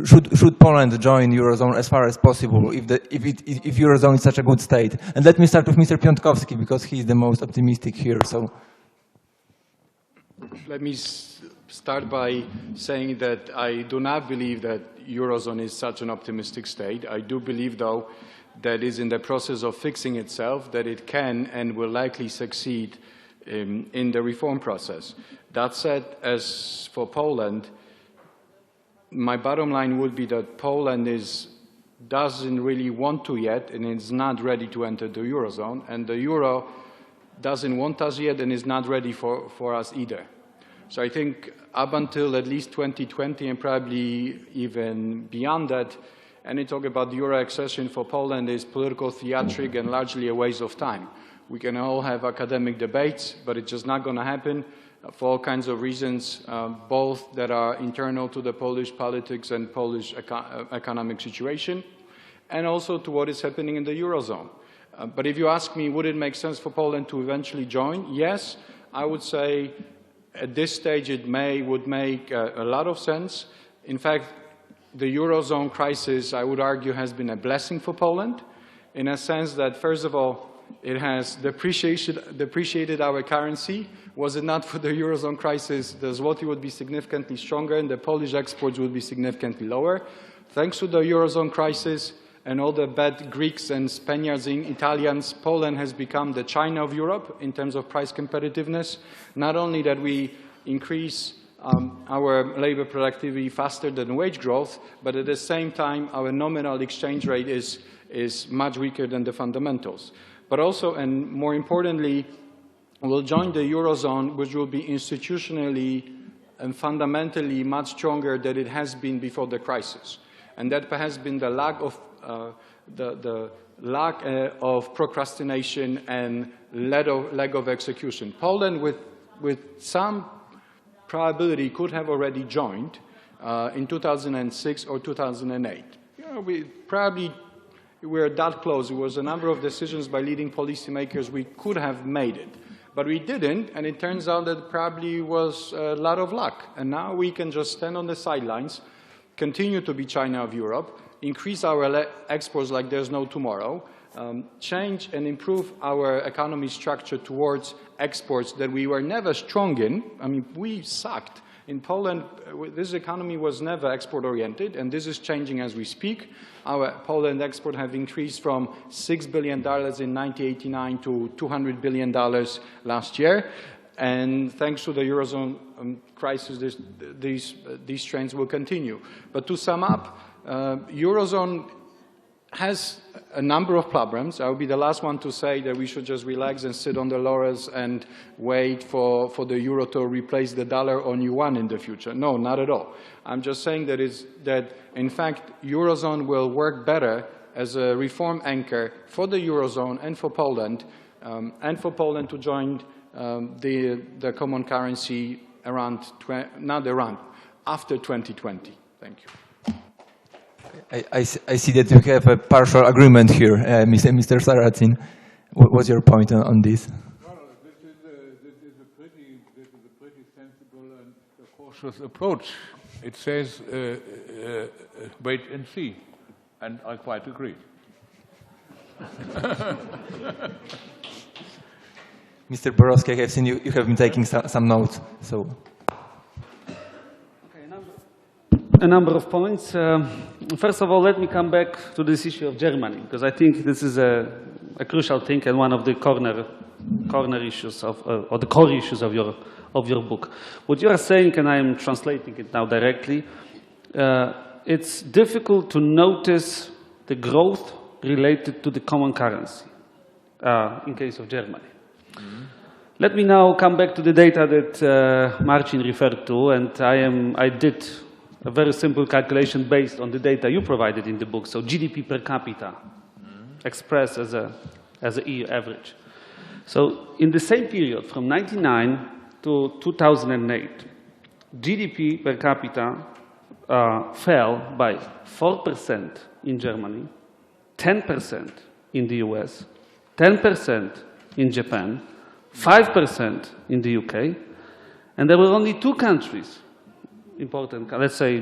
Speaker 4: Should Poland join Eurozone as far as possible if Eurozone is such a good state? And let me start with Mr. Piątkowski because he is the most optimistic here. So,
Speaker 7: let me start by saying that I do not believe that Eurozone is such an optimistic state. I do believe, though, that it is in the process of fixing itself, that it can and will likely succeed in the reform process. That said, as for Poland, my bottom line would be that Poland doesn't really want to yet and is not ready to enter the Eurozone, and the Euro doesn't want us yet and is not ready for us either. So I think up until at least 2020 and probably even beyond that, any talk about the Euro accession for Poland is political theatric and largely a waste of time. We can all have academic debates, but it's just not going to happen for all kinds of reasons, both that are internal to the Polish politics and Polish economic situation, and also to what is happening in the Eurozone. But if you ask me, would it make sense for Poland to eventually join? Yes, I would say at this stage it would make a lot of sense. In fact, the Eurozone crisis, I would argue, has been a blessing for Poland in a sense that, first of all, it has depreciated our currency. Was it not for the Eurozone crisis, the zloty would be significantly stronger and the Polish exports would be significantly lower. Thanks to the Eurozone crisis and all the bad Greeks and Spaniards and Italians, Poland has become the China of Europe in terms of price competitiveness. Not only that we increase our labor productivity faster than wage growth, but at the same time our nominal exchange rate is much weaker than the fundamentals. But also, and more importantly, we'll join the Eurozone, which will be institutionally and fundamentally much stronger than it has been before the crisis. And that has been the lack of procrastination and lack of execution. Poland, with some probability, could have already joined in 2006 or 2008. We're that close. It was a number of decisions by leading policymakers. We could have made it, but we didn't, and it turns out that it probably was a lot of luck. And now we can just stand on the sidelines, continue to be China of Europe, increase our exports like there's no tomorrow, change and improve our economy structure towards exports that we were never strong in. I mean, we sucked. In Poland, this economy was never export-oriented, and this is changing as we speak. Our Poland export have increased from $6 billion in 1989 to $200 billion last year. And thanks to the Eurozone crisis, these trends will continue. But to sum up, Eurozone has a number of problems. I will be the last one to say that we should just relax and sit on the laurels and wait for the euro to replace the dollar or yuan in the future. No, not at all. I'm just saying that in fact, Eurozone will work better as a reform anchor for the Eurozone and for Poland to join the common currency after 2020. Thank you.
Speaker 4: I see that you have a partial agreement here, Mr. Sarrazin. What's your point on this?
Speaker 3: Well, this is a pretty sensible and cautious approach. It says wait and see, and I quite agree.
Speaker 4: Mr. Borowski, I have seen you have been taking some notes. So.
Speaker 6: A number of points. First of all, let me come back to this issue of Germany, because I think this is a crucial thing and one of the corner issues or the core issues of your book. What you are saying, and I am translating it now directly, it's difficult to notice the growth related to the common currency in case of Germany. Mm-hmm. Let me now come back to the data that Marcin referred to, and I did a very simple calculation based on the data you provided in the book. So GDP per capita expressed as a EU average. So in the same period, from 1999 to 2008, GDP per capita fell by 4% in Germany, 10% in the US, 10% in Japan, 5% in the UK, and there were only two countries important, let's say,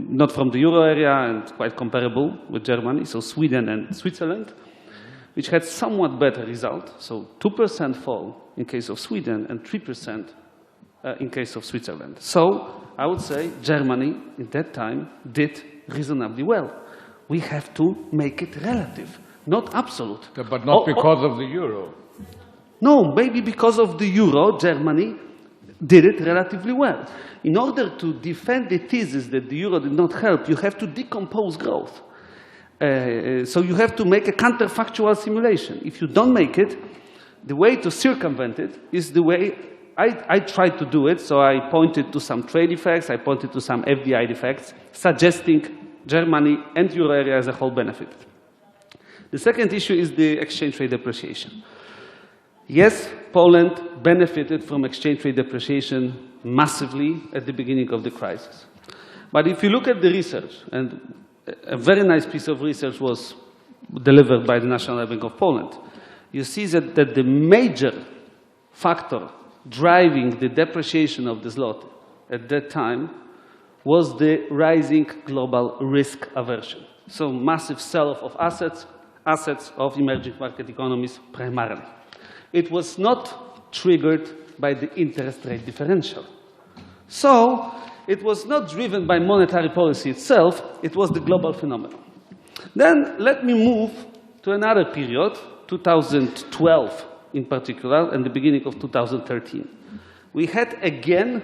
Speaker 6: not from the euro area and quite comparable with Germany, so Sweden and Switzerland, which had somewhat better result, so 2% fall in case of Sweden and 3% in case of Switzerland. So I would say Germany, in that time, did reasonably well. We have to make it relative, not absolute.
Speaker 3: But not because of the euro.
Speaker 6: No, maybe because of the euro, Germany did it relatively well. In order to defend the thesis that the euro did not help, you have to decompose growth. So you have to make a counterfactual simulation. If you don't make it, the way to circumvent it is the way I tried to do it. So I pointed to some trade effects, I pointed to some FDI effects, suggesting Germany and euro area as a whole benefit. The second issue is the exchange rate depreciation. Yes, Poland benefited from exchange rate depreciation massively at the beginning of the crisis. But if you look at the research, and a very nice piece of research was delivered by the National Bank of Poland, you see that the major factor driving the depreciation of the zloty at that time was the rising global risk aversion. So massive sell-off of assets of emerging market economies primarily. It was not triggered by the interest rate differential. So it was not driven by monetary policy itself, it was the global phenomenon. Then let me move to another period, 2012 in particular, and the beginning of 2013. We had again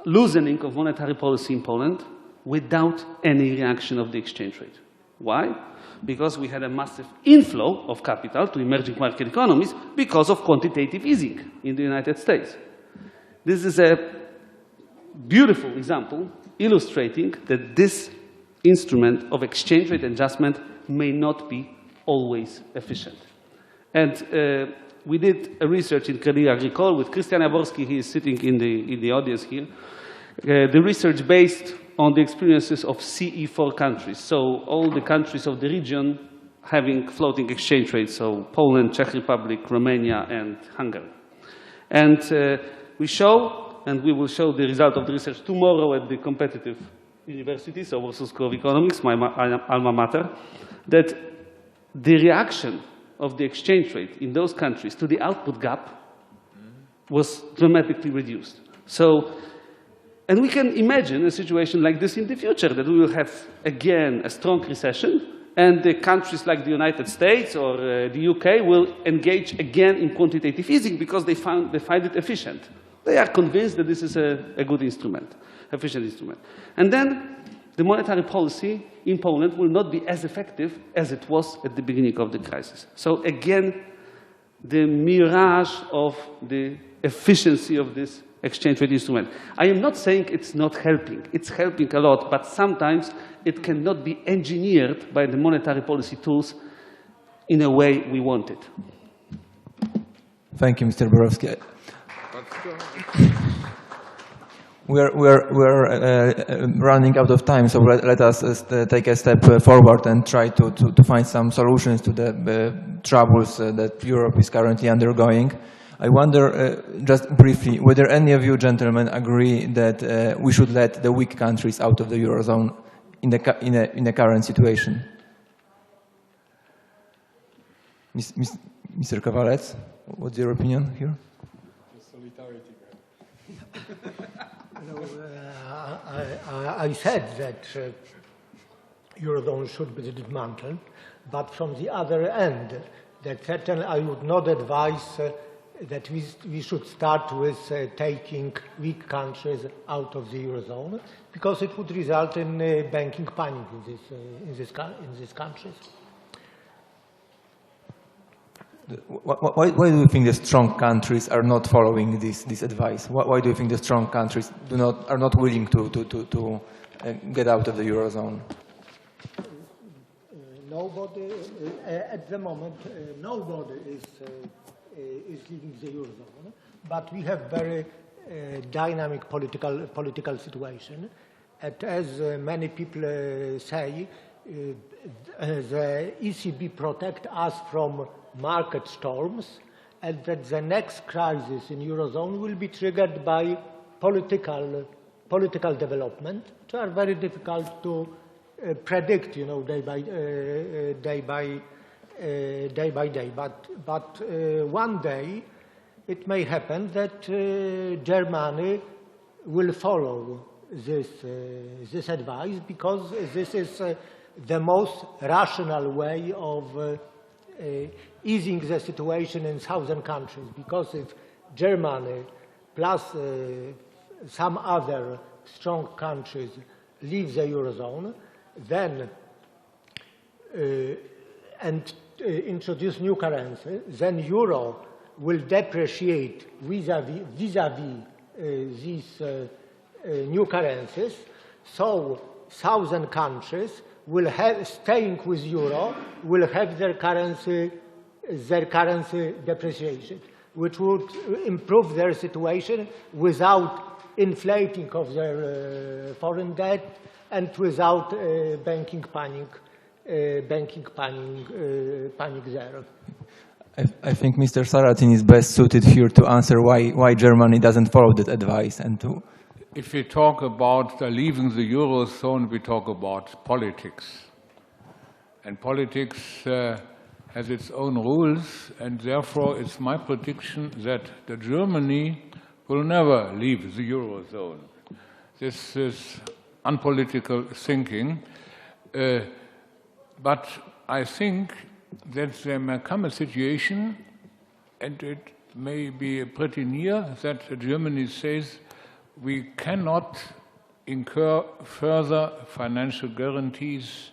Speaker 6: loosening of monetary policy in Poland without any reaction of the exchange rate. Why? Because we had a massive inflow of capital to emerging market economies because of quantitative easing in the United States. This is a beautiful example illustrating that this instrument of exchange rate adjustment may not be always efficient. And we did a research in Crédit Agricole with Christian Jaworski, he is sitting in the audience here. The research based on the experiences of CE4 countries, so all the countries of the region having floating exchange rates, so Poland, Czech Republic, Romania, and Hungary. And we show, and we will show the result of the research tomorrow at the competitive university, so Warsaw School of Economics, my alma mater, that the reaction of the exchange rate in those countries to the output gap was dramatically reduced. So, and we can imagine a situation like this in the future, that we will have, again, a strong recession, and the countries like the United States or the UK will engage again in quantitative easing because they find it efficient. They are convinced that this is a good instrument, efficient instrument. And then the monetary policy in Poland will not be as effective as it was at the beginning of the crisis. So again, the mirage of the efficiency of this exchange rate instrument. I am not saying it's not helping. It's helping a lot, but sometimes it cannot be engineered by the monetary policy tools in a way we want it.
Speaker 4: Thank you, Mr. Borowski. We're running out of time, so let us take a step forward and try to find some solutions to the troubles that Europe is currently undergoing. I wonder, just briefly, whether any of you gentlemen agree that we should let the weak countries out of the Eurozone in the current situation? Mr. Kavalec, what's your opinion here?
Speaker 5: I said that Eurozone should be dismantled, but from the other end, that certainly I would not advise that we should start with taking weak countries out of the Eurozone, because it would result in banking panic in these countries.
Speaker 4: Why do you think the strong countries are not following this advice? Why do you think the strong countries are not willing to get out of the Eurozone?
Speaker 5: Nobody, at the moment, nobody is leaving the Eurozone, but we have very dynamic political situation. And as many people say, the ECB protect us from market storms, and that the next crisis in Eurozone will be triggered by political development, which are very difficult to predict, day by day. But one day it may happen that Germany will follow this advice, because this is the most rational way of easing the situation in southern countries, because if Germany plus some other strong countries leave the Eurozone, then and introduce new currency, then Euro will depreciate vis-à-vis these new currencies. So southern countries will have, staying with Euro, will have their currency depreciation, which would improve their situation without inflating of their foreign debt and without banking panic there.
Speaker 4: I think Mr. Sarrazin is best suited here to answer why Germany doesn't follow that advice and to.
Speaker 3: If we talk about leaving the Eurozone, we talk about politics. And politics has its own rules, and therefore it's my prediction that Germany will never leave the Eurozone. This is unpolitical thinking. But I think that there may come a situation, and it may be pretty near, that Germany says, we cannot incur further financial guarantees,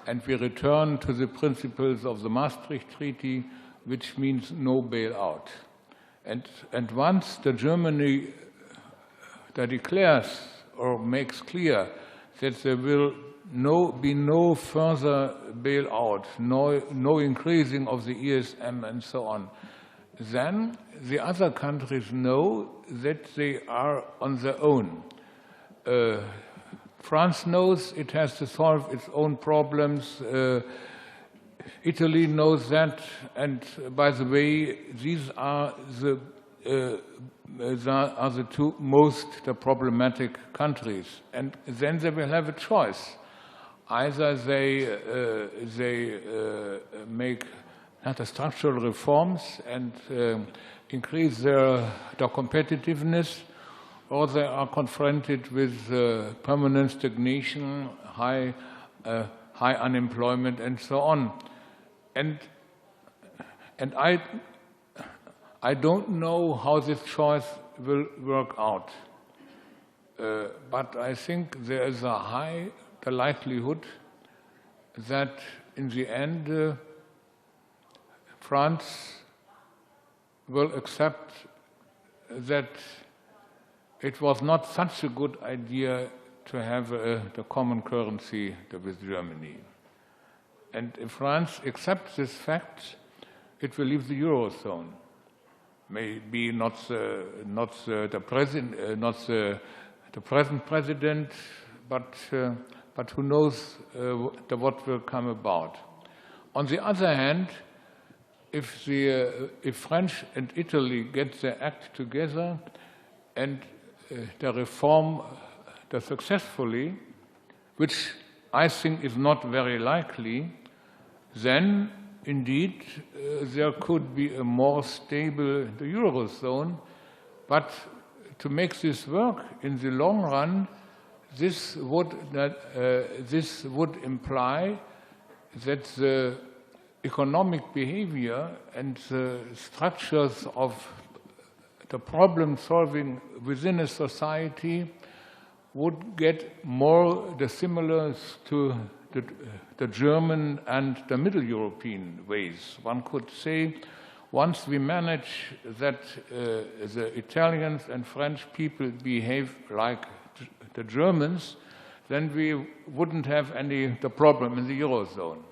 Speaker 3: and we return to the principles of the Maastricht Treaty, which means no bailout. And once Germany declares or makes clear that there will be no further bailout, no increasing of the ESM and so on, then the other countries know that they are on their own. France knows it has to solve its own problems. Italy knows that, and by the way, these are the two most problematic countries. And then they will have a choice. Either they make structural reforms and increase their competitiveness, or they are confronted with permanent stagnation, high unemployment, and so on. And I don't know how this choice will work out. But I think there is a high the likelihood that in the end France will accept that it was not such a good idea to have the common currency with Germany. And if France accepts this fact, it will leave the Eurozone. Maybe not the present president, but who knows what will come about. On the other hand, if French and Italy get their act together and they reform successfully, which I think is not very likely, then indeed there could be a more stable Eurozone. But to make this work in the long run, this would imply that the economic behavior and the structures of the problem solving within a society would get more similar to the German and the Middle European ways. One could say, once we manage that the Italians and French people behave like the Germans, then we wouldn't have the problem in the Eurozone.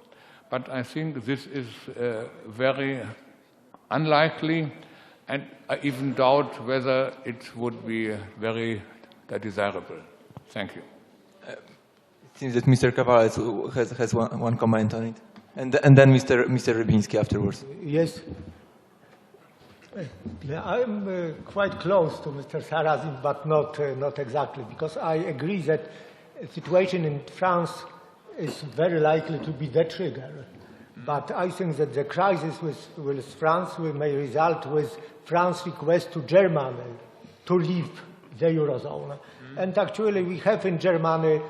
Speaker 3: But I think this is very unlikely, and I even doubt whether it would be very desirable. Thank you.
Speaker 4: It seems that Mr. Kowalec has one comment on it, and then Mr. Rybinski afterwards.
Speaker 5: Yes. I'm quite close to Mr. Sarrazin, but not exactly, because I agree that the situation in France is very likely to be the trigger. But I think that the crisis with France may result with France's request to Germany to leave the Eurozone. And actually we have in Germany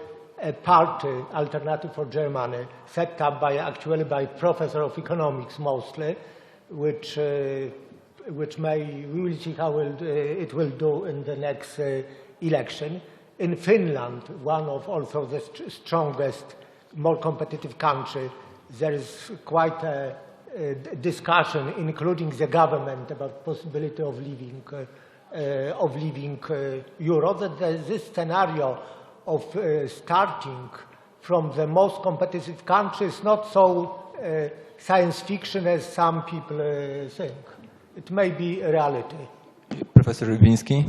Speaker 5: a party, Alternative for Germany, set up by professor of economics mostly, which we will see how it will do in the next election. In Finland, one of also the strongest, more competitive country, there is quite a discussion, including the government, about possibility of leaving Euro. That this scenario of starting from the most competitive country is not so science fiction as some people think. It may be a reality.
Speaker 4: Professor Rybinski.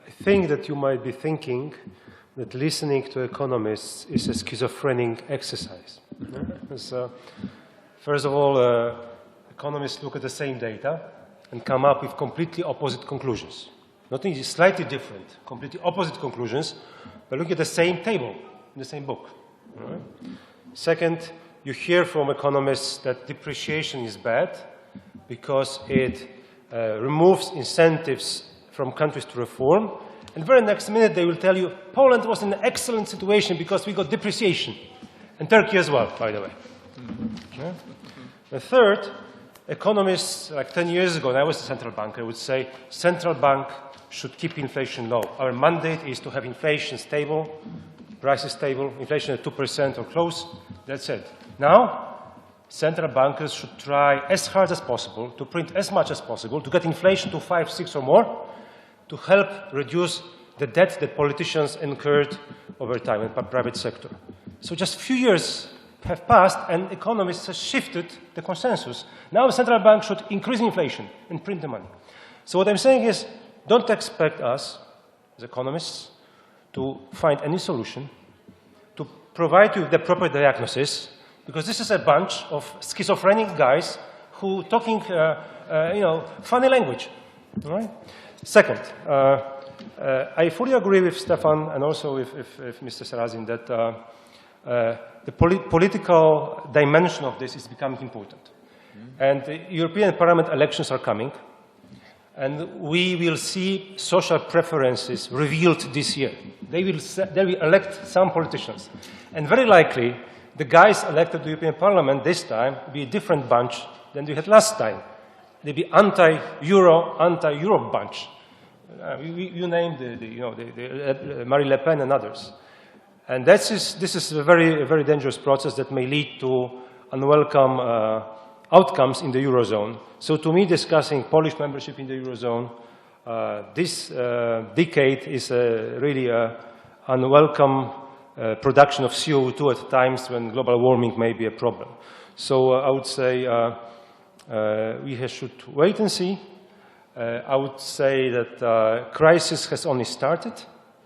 Speaker 2: I think that you might be thinking that listening to economists is a schizophrenic exercise. First of all, economists look at the same data and come up with completely opposite conclusions. Nothing is slightly different, completely opposite conclusions, but look at the same table in the same book. Right? Second, you hear from economists that depreciation is bad because it removes incentives from countries to reform. And the very next minute they will tell you, Poland was in an excellent situation because we got depreciation. And Turkey as well, by the way. Yeah? The third, economists, like 10 years ago, when I was a central banker, would say, central bank should keep inflation low. Our mandate is to have inflation stable, prices stable, inflation at 2% or close. That's it. Now, central bankers should try as hard as possible to print as much as possible to get inflation to 5, 6 or more, to help reduce the debt that politicians incurred over time in the private sector. So just a few years have passed and economists have shifted the consensus. Now the central bank should increase inflation and print the money. So what I'm saying is, don't expect us, as economists, to find any solution, to provide you with the proper diagnosis, because this is a bunch of schizophrenic guys who talking, funny language. All right? Second, I fully agree with Stefan and also with Mr. Sarrazin that the political dimension of this is becoming important. And the European Parliament elections are coming, and we will see social preferences revealed this year. They will elect some politicians. And very likely, the guys elected to the European Parliament this time will be a different bunch than we had last time. They be anti-Euro, anti-Europe bunch. You named Marine Le Pen and others. And this is a very dangerous process that may lead to unwelcome outcomes in the Eurozone. So to me, discussing Polish membership in the Eurozone, this decade is really an unwelcome production of CO2 at times when global warming may be a problem. So I would say we should wait and see. I would say that crisis has only started,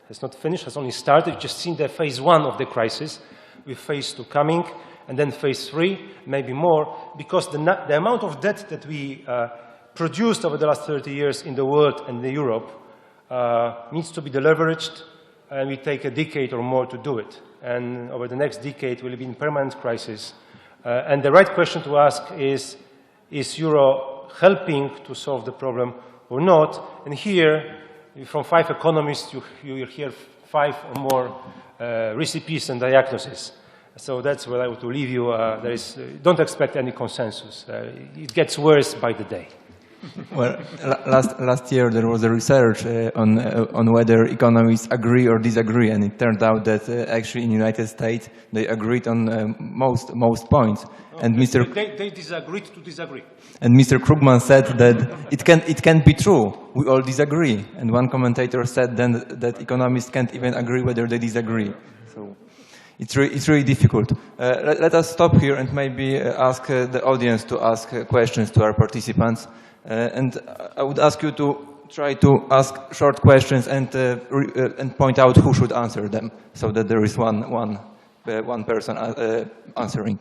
Speaker 2: has not finished, has only started. We've just seen the phase 1 of the crisis, with phase 2 coming, and then phase 3, maybe more, because the amount of debt that we produced over the last 30 years in the world and in Europe needs to be deleveraged, and we take a decade or more to do it. And over the next decade, we'll be in permanent crisis. And the right question to ask is Euro helping to solve the problem or not? And here, from 5 economists, you will hear 5 or more recipes and diagnoses. So that's where I would leave you. Don't expect any consensus. It gets worse by the day.
Speaker 4: Well, last year there was a research on whether economists agree or disagree, and it turned out that actually in the United States they agreed on most points. And
Speaker 2: They disagreed to disagree.
Speaker 4: And Mr. Krugman said that it can't be true. We all disagree. And one commentator said then that economists can't even agree whether they disagree. So it's really difficult. Let us stop here and maybe ask the audience to ask questions to our participants. And I would ask you to try to ask short questions and point out who should answer them, so that there is one person answering.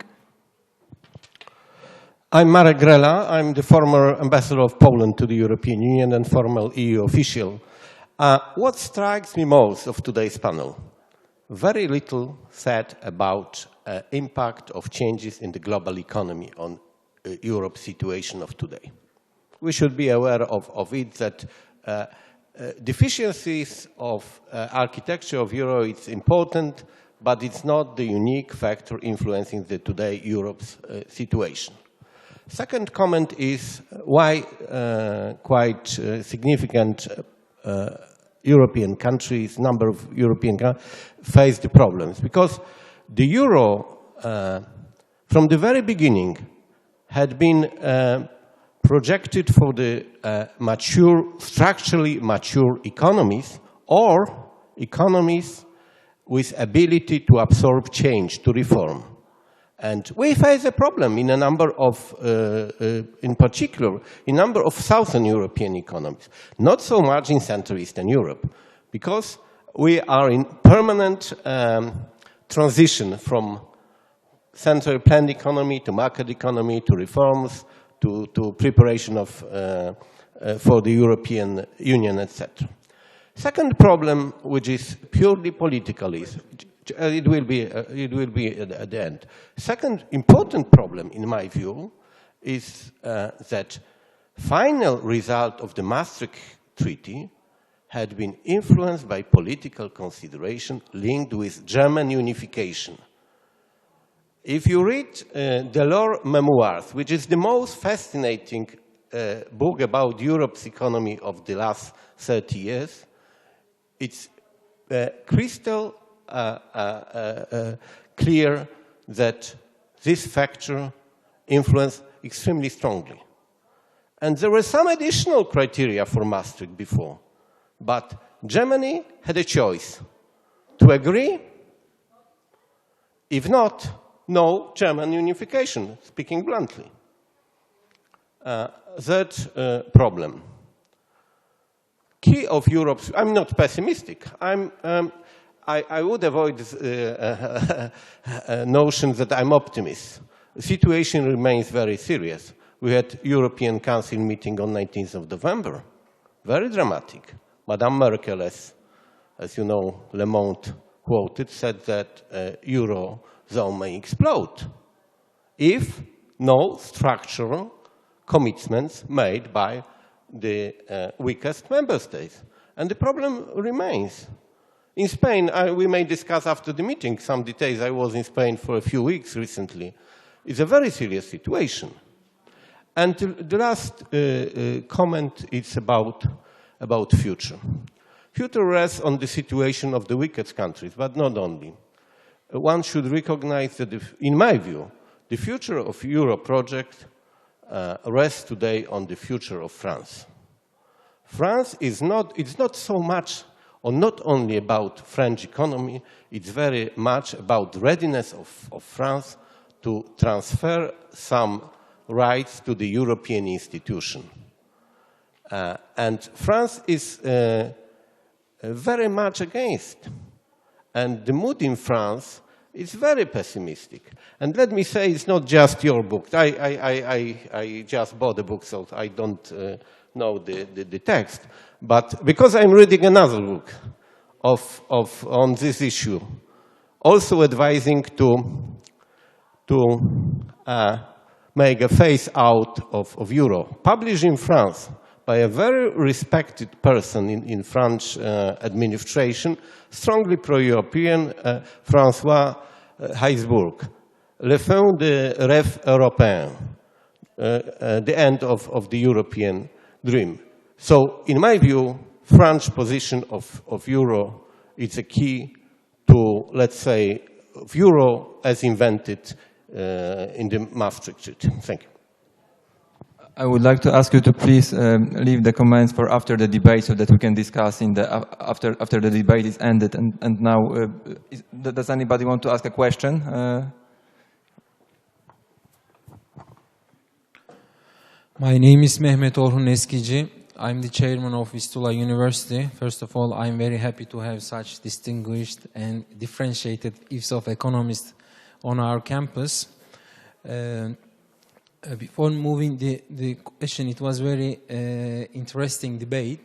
Speaker 8: I'm Marek Grela. I'm the former ambassador of Poland to the European Union and former EU official. What strikes me most of today's panel? Very little said about impact of changes in the global economy on Europe's situation of today. We should be aware of it, that deficiencies of architecture of Euro is important, but it's not the unique factor influencing today Europe's situation. Second comment is why quite significant European countries, number of European countries, face the problems. Because the Euro, from the very beginning, had been projected for the structurally mature economies, or economies with ability to absorb change, to reform. And we face a problem in a number of, in particular, in a number of Southern European economies. Not so much in Central Eastern Europe, because we are in permanent transition from central planned economy to market economy to reforms to preparation of, for the European Union, etc. Second problem, which is purely political, is it will be at the end. Second important problem, in my view, is that final result of the Maastricht Treaty had been influenced by political consideration linked with German unification. If you read Delors' memoirs, which is the most fascinating book about Europe's economy of the last 30 years, it's crystal clear that this factor influenced extremely strongly. And there were some additional criteria for Maastricht before, but Germany had a choice to agree. If not, no German unification, speaking bluntly. Third problem. Key of Europe's, I'm not pessimistic. I would avoid notion that I'm optimist. The situation remains very serious. We had European Council meeting on 19th of November. Very dramatic. Madame Merkel, as you know, Le Monde quoted, said that Eurozone may explode if no structural commitments made by the weakest member states. And the problem remains. In Spain, we may discuss after the meeting some details. I was in Spain for a few weeks recently. It's a very serious situation. And the last comment is about future. Future rests on the situation of the weakest countries, but not only. One should recognize that, in my view, the future of Euro project rests today on the future of France. France is not so much, or not only about French economy, it's very much about the readiness of France to transfer some rights to the European institution. And France is very much against. And the mood in France is very pessimistic. And let me say, it's not just your book. I just bought the book, so I don't know the text. But because I'm reading another book on this issue, also advising to make a phase out of euro, published in France by a very respected person in French administration, strongly pro-European, François Heisbourg, Le fin de rêve européen, the end of the European dream. So, in my view, French position of euro is a key to, let's say, of euro as invented in the Maastricht Treaty. Thank you.
Speaker 4: I would like to ask you to please leave the comments for after the debate so that we can discuss in the after the debate is ended. And now, does anybody want to ask a question?
Speaker 9: My name is Mehmet Orhun Eskici. I'm the chairman of Vistula University. First of all, I'm very happy to have such distinguished and differentiated views of economists on our campus. Before moving the question, it was very interesting debate.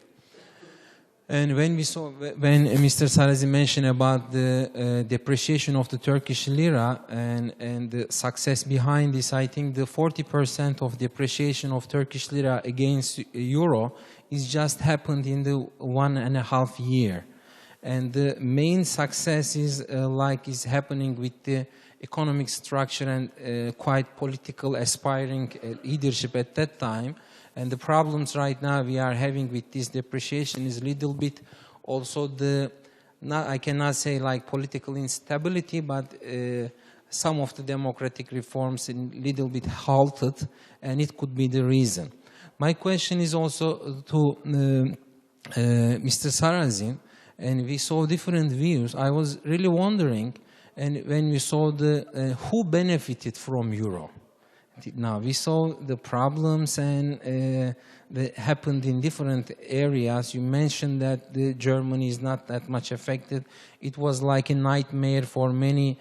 Speaker 9: And when Mr. Sarrazin mentioned about the depreciation of the Turkish lira and the success behind this, I think the 40% of depreciation of Turkish lira against euro is just happened in the 1.5 year. And the main success is is happening with the economic structure and quite political aspiring leadership at that time. And the problems right now we are having with this depreciation is a little bit also I cannot say like political instability, but some of the democratic reforms a little bit halted, and it could be the reason. My question is also to Mr. Sarrazin, and we saw different views. I was really wondering, and when we saw who benefited from euro. Now, we saw the problems and that happened in different areas. You mentioned that Germany is not that much affected. It was like a nightmare for many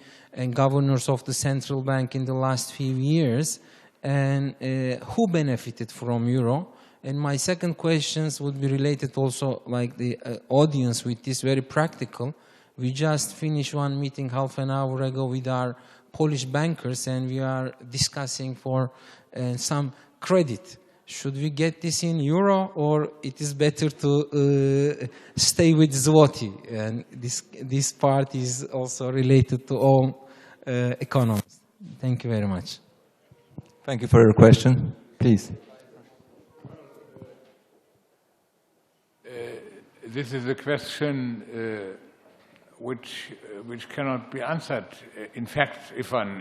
Speaker 9: governors of the central bank in the last few years. And who benefited from euro? And my second questions would be related also like the audience with this, very practical. We just finished one meeting half an hour ago with our Polish bankers, and we are discussing for some credit. Should we get this in euro, or it is better to stay with zloty? And this part is also related to all economists. Thank you very much.
Speaker 4: Thank you for your question. Please.
Speaker 3: This is a question which cannot be answered. In fact, if one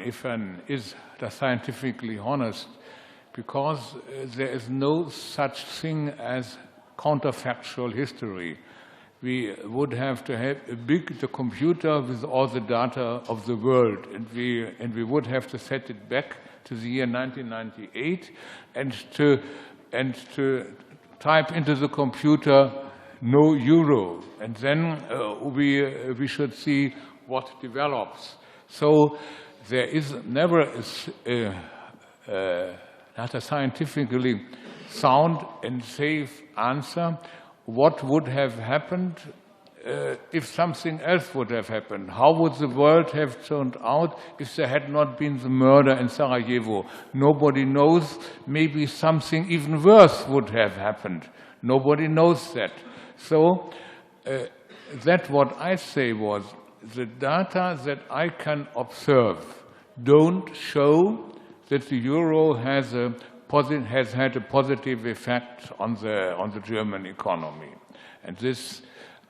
Speaker 3: is scientifically honest, because there is no such thing as counterfactual history. We would have to have the computer with all the data of the world, and we would have to set it back to the year 1998 and to type into the computer no euro, and then we should see what develops. So there is never not a scientifically sound and safe answer. What would have happened if something else would have happened? How would the world have turned out if there had not been the murder in Sarajevo? Nobody knows. Maybe something even worse would have happened. Nobody knows that. So that what I say was the data that I can observe don't show that the euro has a has had a positive effect on the German economy. And this,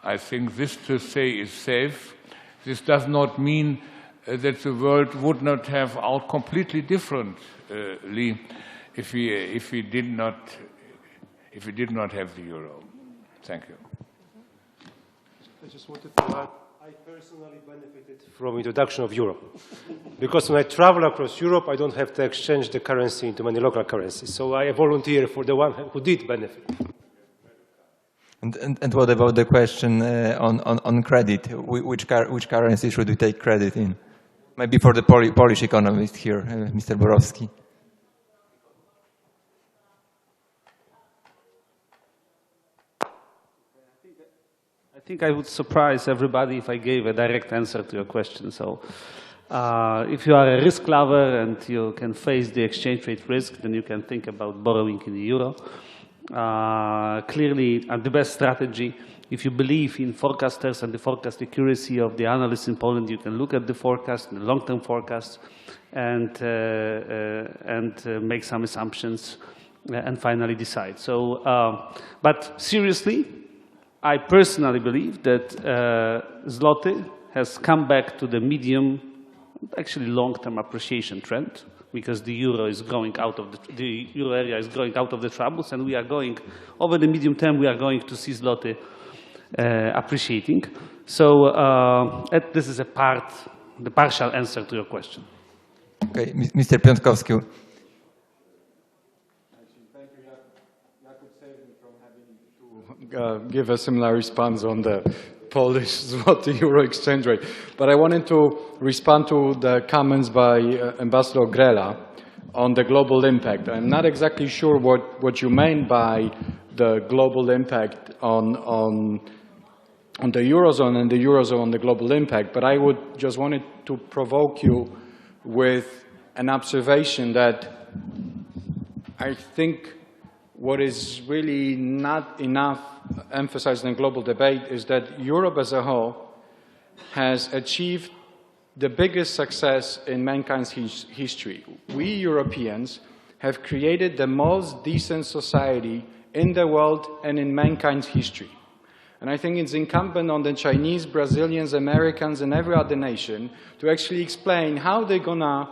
Speaker 3: I think, this to say is safe. This does not mean that the world would not have out completely differently if we did not have the euro. Thank you.
Speaker 2: I just wanted to add, I personally benefited from introduction of euro. Because when I travel across Europe, I don't have to exchange the currency into many local currencies. So I volunteer for the one who did benefit.
Speaker 4: And what about the question on credit? Which currency should we take credit in? Maybe for the Polish economist here, Mr. Borowski.
Speaker 6: I think I would surprise everybody if I gave a direct answer to your question. So if you are a risk lover and you can face the exchange rate risk, then you can think about borrowing in the euro. Clearly, the best strategy, if you believe in forecasters and the forecast accuracy of the analysts in Poland, you can look at the forecast, the long-term forecast, and make some assumptions and finally decide. So, but seriously, I personally believe that zloty has come back to the medium, actually long-term appreciation trend, because the euro is going out of the euro area is going out of the troubles, and we are going over the medium term. We are going to see zloty appreciating. So this is the partial answer to your question.
Speaker 4: Okay, Mr. Piątkowski.
Speaker 7: Give a similar response on the Polish zloty euro exchange rate. But I wanted to respond to the comments by Ambassador Grela on the global impact. I'm not exactly sure what you mean by the global impact on the Eurozone and the Eurozone on the global impact, but I would just wanted to provoke you with an observation that I think what is really not enough emphasized in global debate is that Europe as a whole has achieved the biggest success in mankind's history. We Europeans have created the most decent society in the world and in mankind's history. And I think it's incumbent on the Chinese, Brazilians, Americans, and every other nation to actually explain how they're gonna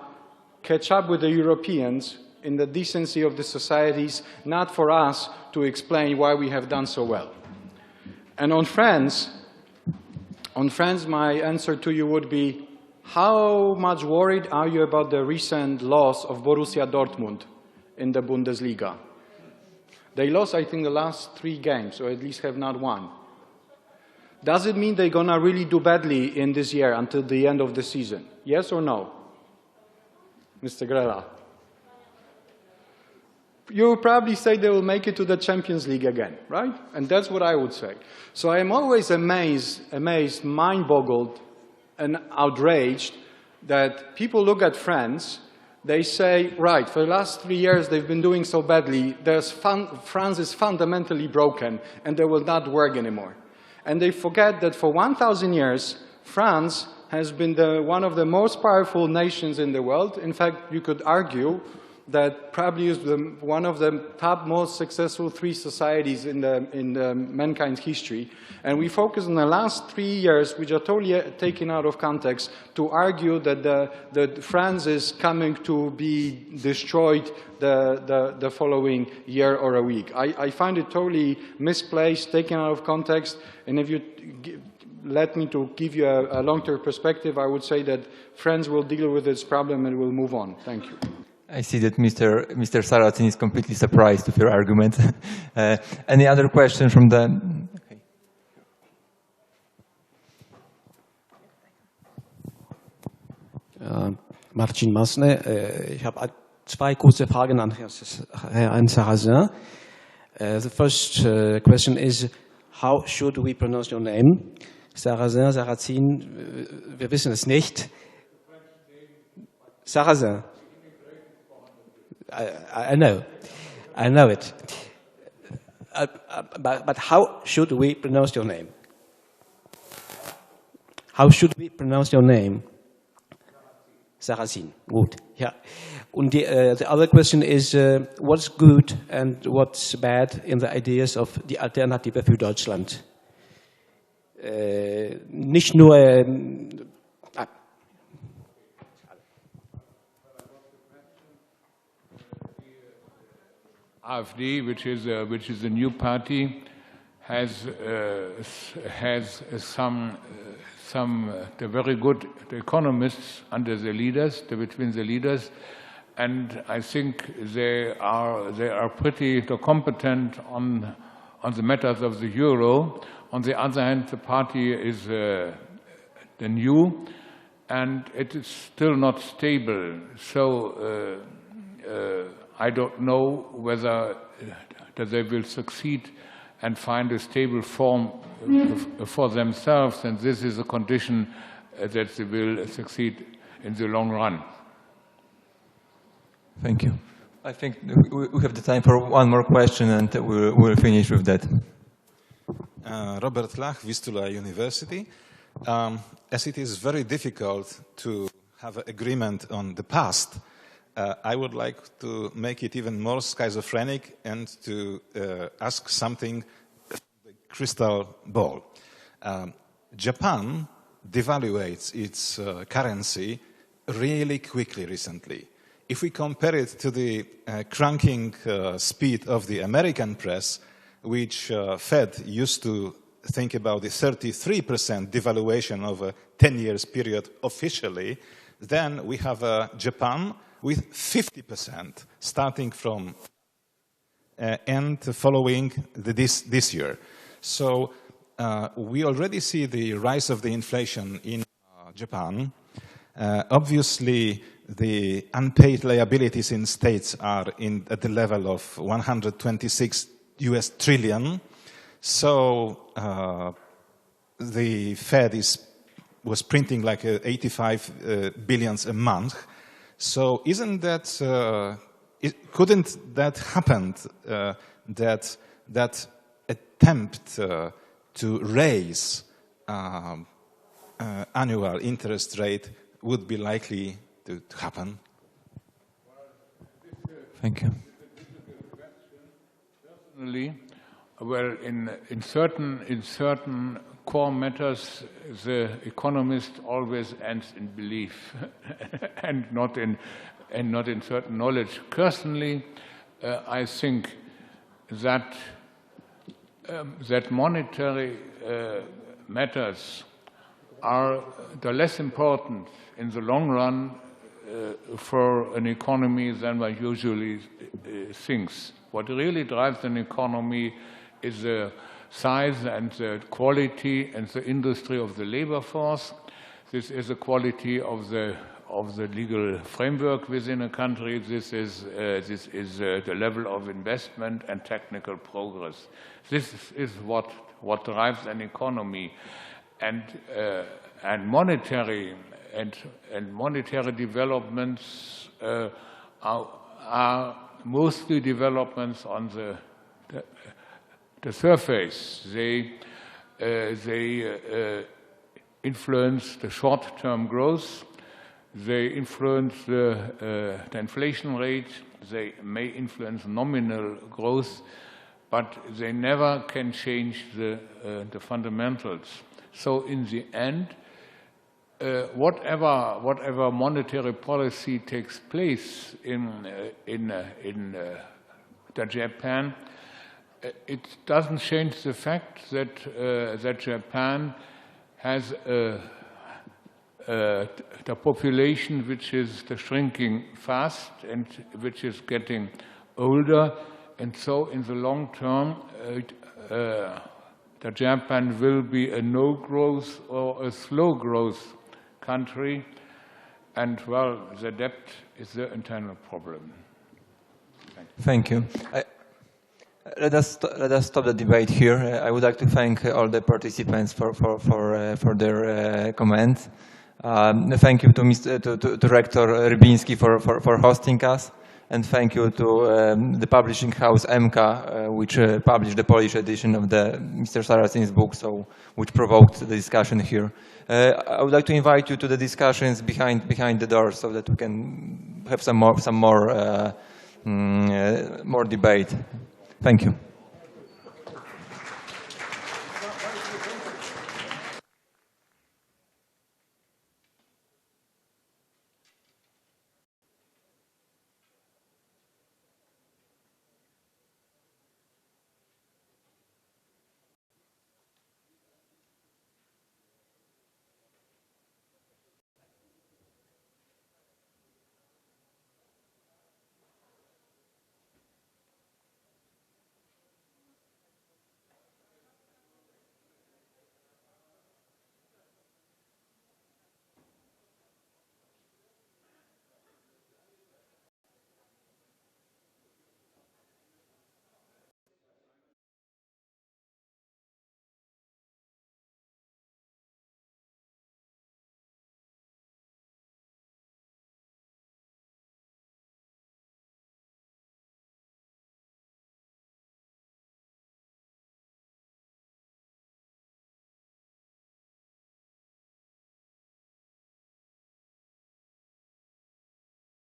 Speaker 7: catch up with the Europeans in the decency of the societies, not for us to explain why we have done so well. And on France, my answer to you would be, how much worried are you about the recent loss of Borussia Dortmund in the Bundesliga? They lost, I think, the last 3 games, or at least have not won. Does it mean they're gonna really do badly in this year until the end of the season? Yes or no? Mr. Grela? You will probably say they will make it to the Champions League again, right? And that's what I would say. So I am always amazed, mind-boggled, and outraged that people look at France, they say, right, for the last 3 years they've been doing so badly, France is fundamentally broken and they will not work anymore. And they forget that for 1,000 years, France has been one of the most powerful nations in the world. In fact, you could argue that probably is one of the top most successful 3 societies in mankind's history. And we focus on the last 3 years, which are totally taken out of context, to argue that France is coming to be destroyed the following year or a week. I find it totally misplaced, taken out of context, and if you let me to give you a long-term perspective, I would say that France will deal with this problem and will move on. Thank you.
Speaker 4: I see that Mr. Sarrazin is completely surprised with your argument. Any other question from the... Okay.
Speaker 10: Marcin Masne. Ich habe 2 kurze Fragen an Herrn Sarrazin. The first question is, how should we pronounce your name? Sarrazin, Sarrazin, wir wissen es nicht. Sarrazin. I know it. But how should we pronounce your name? How should we pronounce your name? Sarrazin. Gut. Yeah. And the other question is, what's good and what's bad in the ideas of die Alternative für Deutschland? Nicht nur...
Speaker 3: AfD, which is a new party, has some the very good economists under the leaders, between the leaders, and I think they are pretty competent on the matters of the euro. On the other hand, the party is the new, and it is still not stable. So I don't know whether that they will succeed and find a stable form for themselves, and this is a condition that they will succeed in the long run.
Speaker 4: Thank you. I think we have the time for one more question, and we'll finish with that.
Speaker 11: Robert Lach, Vistula University. As it is very difficult to have an agreement on the past, I would like to make it even more schizophrenic and to ask something from the crystal ball. Japan devaluates its currency really quickly recently. If we compare it to the cranking speed of the American press, which Fed used to think about the 33% devaluation over a 10 years period officially, then we have Japan with 50% starting from and following this year. So we already see the rise of the inflation in Japan. Obviously, the unpaid liabilities in states are at the level of 126 US trillion. So the Fed was printing like 85 billions a month. So isn't that, couldn't that happen, that attempt to raise annual interest rate would be likely to happen?
Speaker 4: Thank you.
Speaker 3: Personally, well, in certain core matters, the economist always ends in belief and not in certain knowledge. Personally, I think that monetary matters are the less important in the long run for an economy than one usually thinks. What really drives an economy is the size and the quality and the industry of the labor force. This is the quality of the legal framework within a country. This is the level of investment and technical progress. This is what drives an economy, and monetary developments are mostly developments on the surface. They influence the short-term growth. They influence the inflation rate. They may influence nominal growth, but they never can change the fundamentals. So in the end, whatever monetary policy takes place in Japan, it doesn't change the fact that Japan has the population which is shrinking fast and which is getting older, and so in the long term, Japan will be a no-growth or a slow-growth country, and well, the debt is the internal problem.
Speaker 4: Thank you. Let us stop the debate here. I would like to thank all the participants for their comments. Thank you to Rector Rybiński for hosting us, and thank you to the publishing house MK, which published the Polish edition of Mr. Sarrazin's book, which provoked the discussion here. I would like to invite you to the discussions behind the doors so that we can have some more debate. Thank you.